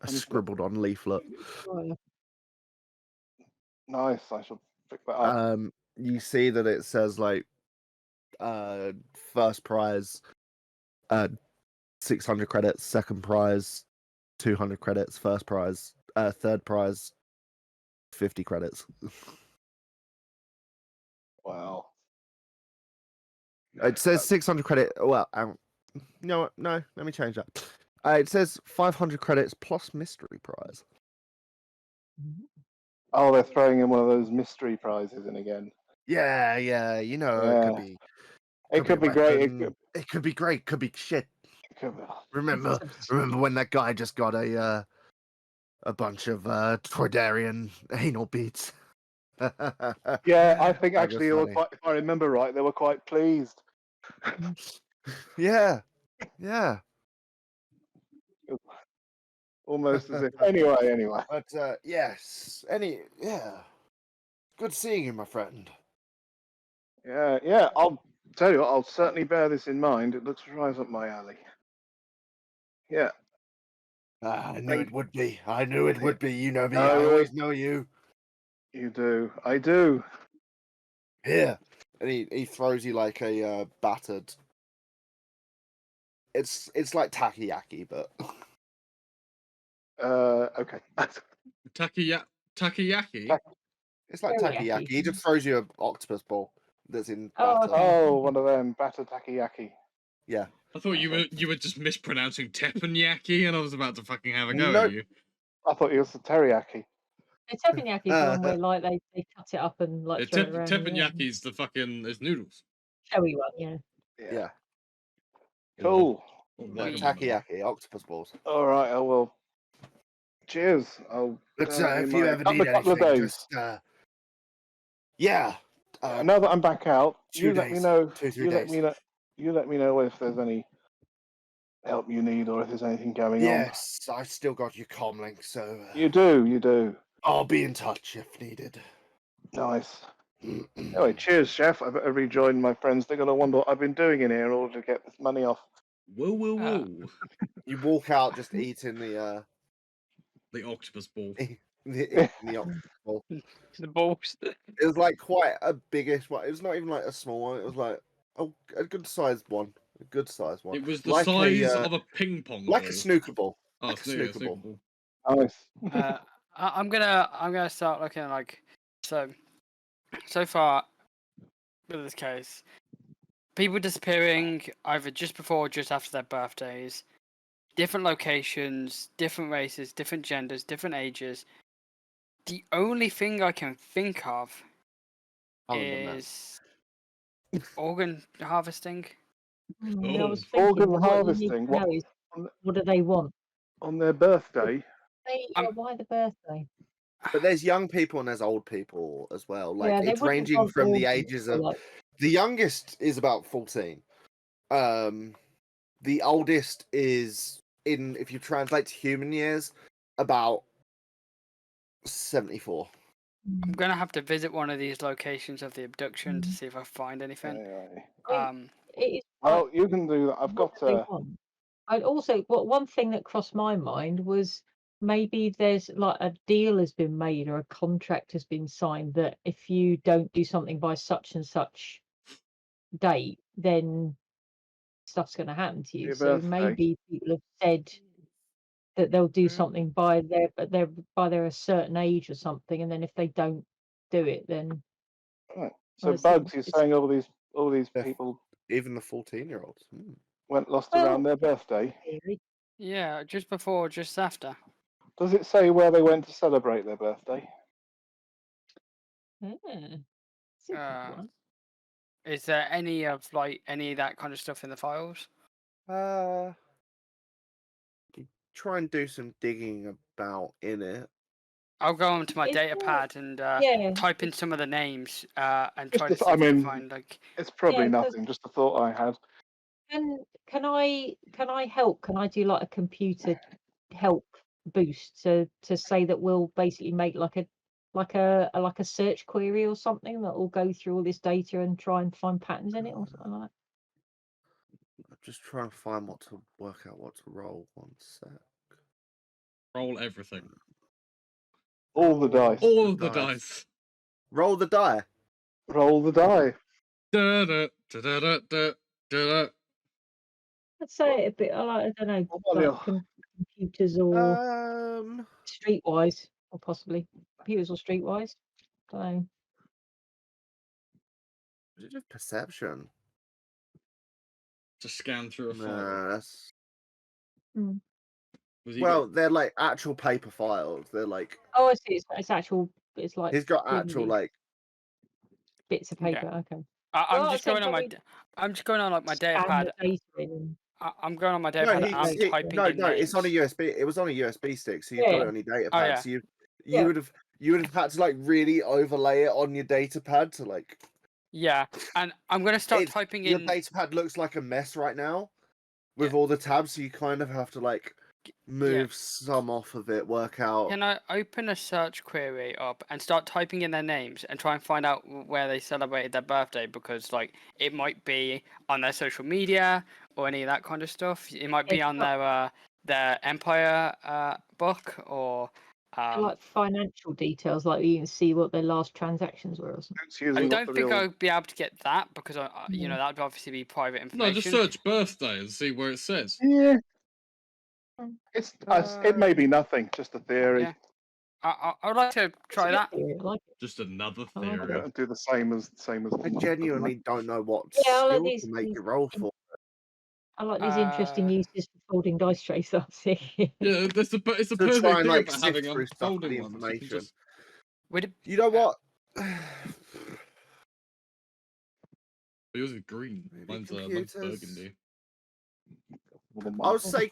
scribbled on leaflet. Nice. I shall pick that up. You see that it says like first prize 600 credits, second prize 200 credits, first prize third prize 50 credits. Wow. It says 600 credit. Well, no, let me change that. It says 500 credits plus mystery prize. Oh, they're throwing in one of those mystery prizes in again. Yeah, you know, it could be. It could be great. It could be great. Could be shit. Could be. Remember when that guy just got a bunch of Troydarian anal beats? Yeah, I think That actually, was funny. if I remember right, they were quite pleased. Yeah. Almost as if. Anyway. But yes. Good seeing you, my friend. Yeah. I'll tell you what. I'll certainly bear this in mind. It looks right up my alley. Yeah. I knew it would be. I knew it would be. You know me. I I would. always know you. You do. I do. Here. And he throws you like a battered. It's like takoyaki, but Okay. Takoyaki. it's like Teriyaki. takoyaki. He just throws you an octopus ball that's in Oh, batter. okay. Oh, one of them battered takoyaki. Yeah. I thought you were just mispronouncing teppanyaki, and I was about to fucking have a go Nope. at you. I thought it was the teriyaki. The teppanyaki is the one where like they cut it up and like throw it around. Teppanyaki is the fucking is noodles. Showy one, yeah. Yeah. Cool. No, takoyaki, octopus balls. All right. I will. Cheers. I'll. But bear that in if you mind. ever need couple of anything, days. just yeah. Now that I'm back out, 2 you let me days. know. 2-3 You let days. me know. You let me know if there's any help you need or if there's anything going on. Yes, I still got your comm link, so You do. I'll be in touch if needed. Nice. Anyway, cheers, chef. I better rejoin my friends. They're gonna wonder what I've been doing in here in order to get this money off. Whoa. You walk out just eating the The octopus ball. in the optical. The balls. It was like quite a biggish one. It was not even like a small one. It was like a good sized one. A good sized one. It was the Like size a, of a ping pong like ball. a snooker ball. Oh, like a snooker ball. ball. Nice. I'm gonna start looking like so far with this case. People disappearing either just before or just after their birthdays. Different locations, different races, different genders, different ages. The only thing I can think of Other than that. is organ harvesting. I was Oh. thinking, Organ what you need harvesting. to know is, On, what do they want? on their birthday? Why the birthday? But there's young people and there's old people as well. Like Yeah, they it's wouldn't ranging want from the organs ages for, of like, the youngest is about 14. The oldest is in, if you translate to human years, about 74. I'm gonna have to visit one of these locations of the abduction to see if I find anything. it is Well, you can do that. I've what got do they want? And also, one thing that crossed my mind was maybe there's like a deal has been made or a contract has been signed that if you don't do something by such and such date, then stuff's going to happen to you. Your So birthday. maybe people have said that they'll do something by their a certain age or something, and then if they don't do it, then Right. So well, it's- Bugs, you're it's- saying all these Yeah. people Even the 14-year-olds. went lost Well- around their birthday. Yeah, just before, or just after. Does it say where they went to celebrate their birthday? Yeah. It's a good one. Is there any of that kind of stuff in the files? Try and do some digging about in it. I'll go onto my Is data there- pad and Yeah, type in some of the names and Just try to- to see I if I can mean- find like. It's probably Yeah, 'cause- nothing. Just a thought I had. Can I help? Can I do like a computer help boost to say that we'll basically make like a search query or something that will go through all this data and try and find patterns in it or something like that? I'm just trying to find what to work out what to roll. 1 sec. Roll everything. All the dice. All of the dice. Roll the die. Roll the die. Da, da, da, da, da, da, da. I'd say it a bit. I don't know, What like about computers or streetwise, or possibly computers or streetwise. So Is it just perception? To scan through a file. No, that's... Was he Well, they're like actual paper files. They're like... oh, I see. It's actual. It's like He's got actual printed like... bits of paper. Yeah. Okay. I'm Well, just I'd say going on my. probably I'm just going on like my data scan pad. the data in. I'm going on my data No, pad. And I'm typing in names. it's on a USB. It was on a USB stick, so you've got Yeah. it on your data Oh, pad. yeah. So you Yeah. would have had to like really overlay it on your data pad to like. Yeah, and I'm gonna start It's- typing Your in. data pad looks like a mess right now, with all the tabs. So you kind of have to like move some off of it, work out. Can I open a search query up and start typing in their names and try and find out where they celebrated their birthday? Because like it might be on their social media or any of that kind of stuff. It might be It's on not- their Empire book or. like financial details, like you can see what their last transactions were or something. It's I using don't the think real- I'd be able to get that because Yeah. that'd obviously be private No, information. just search birthday and see where it says. Yeah. It may be nothing. Just a theory. Yeah. I would like to try It's a that. good theory, I like it. Just another I like theory. Yeah, do the same as I genuinely don't know what Yeah, I like skill these- to make these you roll for. I like these interesting uses for folding dice trays. Yeah, it's a To perfect try thing and like about sift having through stuff with the unfolding ones. You can information. just... Would it, You know what? Yours is green. Maybe Mine's computers. burgundy. I would say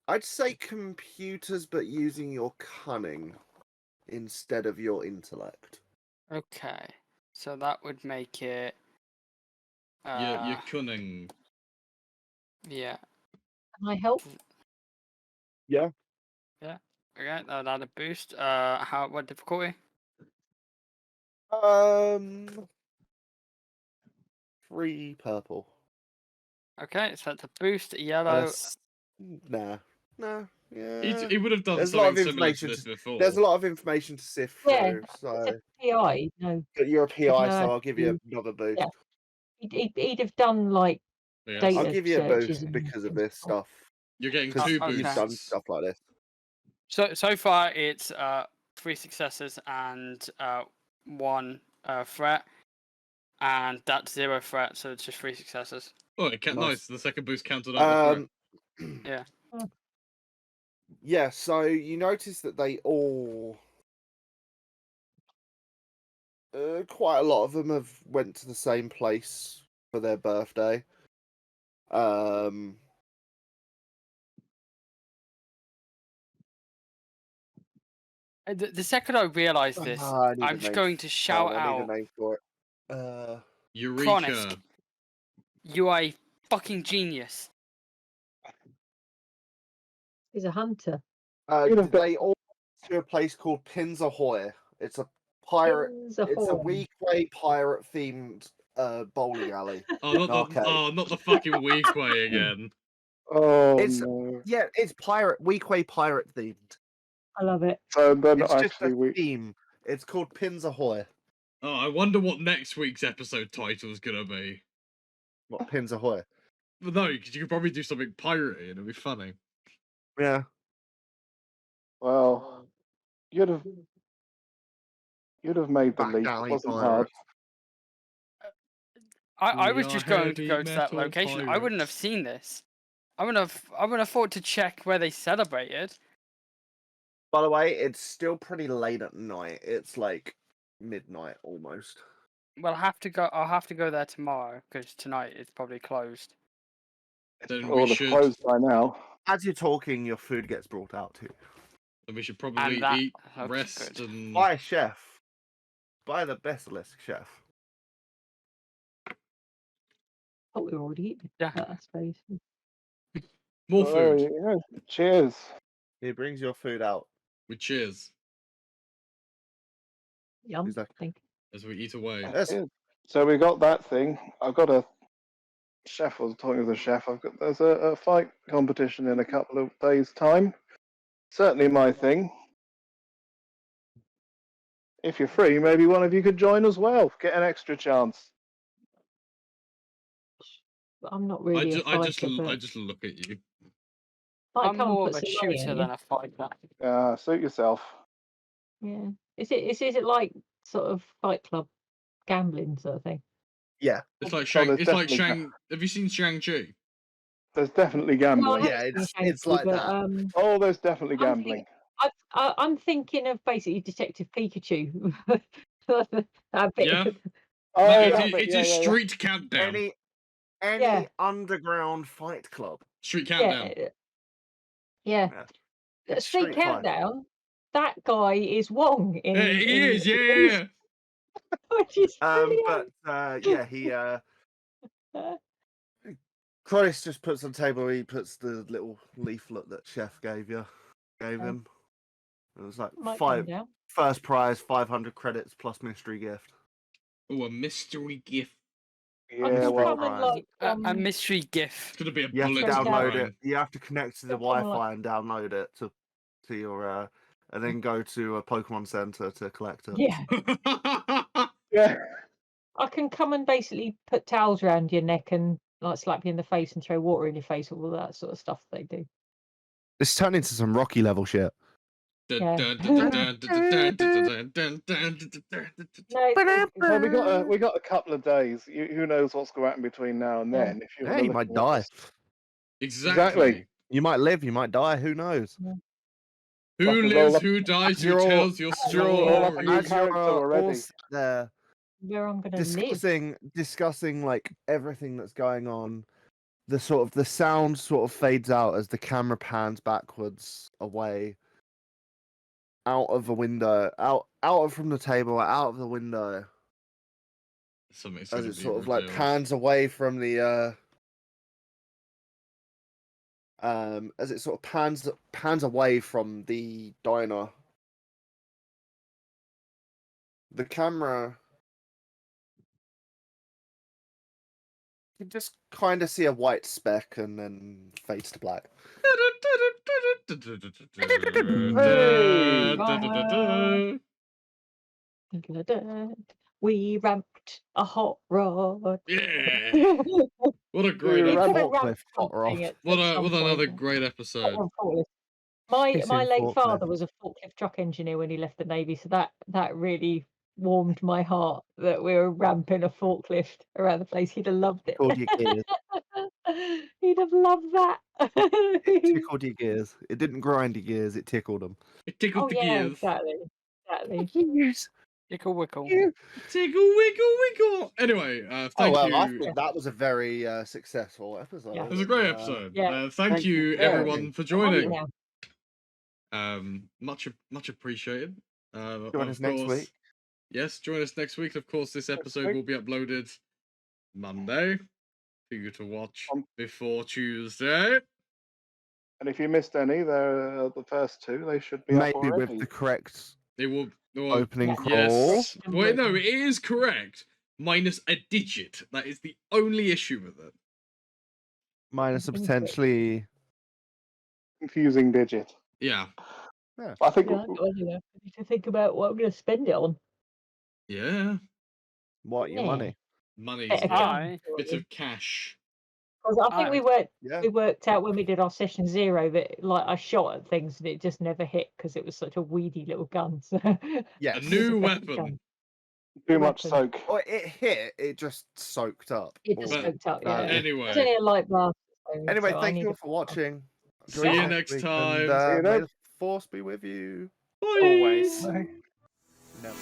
I'd say computers, but using your cunning instead of your intellect. okay, so that would make it. Yeah, you're cunning. Yeah. Can I help? Yeah. Okay, that'll add a boost. What difficulty? 3 purple. Okay, so that's a boost, yellow. Nah. He would have done There's a lot something of similar to information. this before. There's a lot of information to sift Yeah, through. it's So a PI. No, but you're a PI, no so I'll give you actual- another boost. yeah. he'd have done like Yes. data I'll give you a searches boost and because of and this stuff. stuff. You're getting Because 2 you've boosts. done stuff like this. So far it's 3 successes and 1 threat, and that's 0 threat, so it's just 3 successes. Oh, it Nice. nice. The second boost counted up. Yeah. Yeah, so you notice that they all, quite a lot of them have went to the same place for their birthday. The second I realise this, I need a I'm just name going for- to shout I need out, a name for it. Eureka. Chronisk. You are a fucking genius. He's a hunter. You'd have got- They all went to a place called Pins Ahoy. It's a pirate. Pins It's a Ahoy. weekday pirate themed bowling alley. Oh, not Okay. not the fucking weak way again. Oh It's- no! Yeah, it's weekday pirate themed. I love it. So they're not It's just actually a weak. theme. It's called Pins Ahoy. Oh, I wonder what next week's episode title is gonna be. What, Pins Ahoy? But no, because you could probably do something piratey and it'd be funny. Yeah. Well, you'd have made the Back leap. alley It wasn't hard. pirates. I We was are just going to heavy go to that metal location. I wouldn't have pirates. seen this. I wouldn't have thought to check where they celebrated. By the way, it's still pretty late at night. It's like midnight almost. Well, I'll have to go there tomorrow because tonight it's probably closed. Then All we the should. closed by now. As you're talking, your food gets brought out to you. Then we should probably that eat, looks rest, good. and By a chef. By the best chef. Oh, we already eaten. Yeah. I suppose. more Oh, food. yeah. Cheers. He brings your food out. We cheers Yum. Exactly. Thank as we eat away. Yes. Cheers. So we got that thing. I've got a chef. I was talking to the chef. There's a fight competition in a couple of days' time. Certainly my thing. If you're free, maybe one of you could join as well. Get an extra chance. you. I'm not really a fighter, but I just look at you. I I'm come more put of a some money shooter in than you. a fighter. Suit yourself. Yeah. Is it like sort of Fight Club gambling sort of thing? Yeah. It's like Oh, Shang. there's It's like definitely Shang. Have you seen Shang-Chi? There's definitely Well, gambling. I Yeah, haven't seen it's Shang-Chi, like but, that. Oh, there's definitely I'm gambling. I'm thinking of basically Detective Pikachu. That bit. Yeah. Oh, No, that bit, it's yeah, a yeah, yeah. street countdown. Any Yeah. underground fight club. Street countdown. Yeah. It's Street street fight. Countdown. That guy is Wong in. Yeah, he in- is. Yeah. Which is brilliant. But yeah, he Chris just puts on the table. He puts the little leaflet that Chef gave him. It was like Might come down. first prize, 500 credits plus mystery gift. Oh, a mystery gift. I Yeah, can well, come and like A mystery It's gift. gonna be a You have to bullet. Press download down. it. You have to connect to the Don't come and, Wi-Fi and download it to your and then go to a Pokemon Center to collect it. yeah. yeah. I can come and basically put towels around your neck and like slap you in the face and throw water in your face, all that sort of stuff they do. It's turned into some Rocky level shit. Yeah. No, So we got a couple of days. Who knows what's going to happen between now and Yeah. then? If you Yeah, you might die. Exactly. You might live. You might die. Who knows? Who Like a lives? roll-up- Who dies? Who You're all- tells your you're all up story? New As you're character already. all sat there where I'm gonna live. discussing like everything that's going on, the sound sort of fades out as the camera pans backwards away, out of a window, out from the table, out of the window, Something's as gonna it be sort of like revealed. pans away from the as it sort of pans away from the diner. The camera You just kind of see a white speck and then fades to black. We ramped a hot rod. Yeah. You What a great could episode. have Forklift ramped hot rod. something at What some another point. great Not episode. one forklift. My Hissing late forklift. father was a forklift truck engineer when he left the Navy, so that really warmed my heart that we were ramping a forklift around the place. He'd have loved it. Tickled your gears. He'd have loved that. It tickled your gears. It didn't grind your gears. It tickled them. It tickled Oh the yeah, gears. exactly. Gears. Ickle wickle. Tickle, wiggle, wiggle. Anyway, thank I you. think that was a very successful episode. Yeah. It was a great episode. Yeah. Thank you, Yeah. everyone, for I'm hungry joining. now. Much appreciated. Join us Of next course, week. yes, join us next week. Of course, this episode week. will be uploaded Monday for you to watch before Tuesday. And if you missed any, they're the first two. They should be up Maybe with already. the correct It will. Well, opening crawl. yes. Wait, no, it is correct. Minus a digit. That is the only issue with it. Minus a potentially. Confusing digit. Yeah. But I think Yeah, I need to think about what I'm going to spend it on. Yeah. What, your Yeah. money? Money's Better the gun, bit of cash. Because I think Yeah. we worked out when we did our session 0 that like I shot at things and it just never hit because it was such a weedy little gun. So Yes. A new It's a better weapon. gun. too much weapon. soak. Well, it hit. It just soaked up. It just all soaked up, value. yeah. It was Anyway, only a light blast. Anyway, so I thank you need all for watching. See Join you us next week, time. And, See you may next- the force be with you. Always. Bye. No.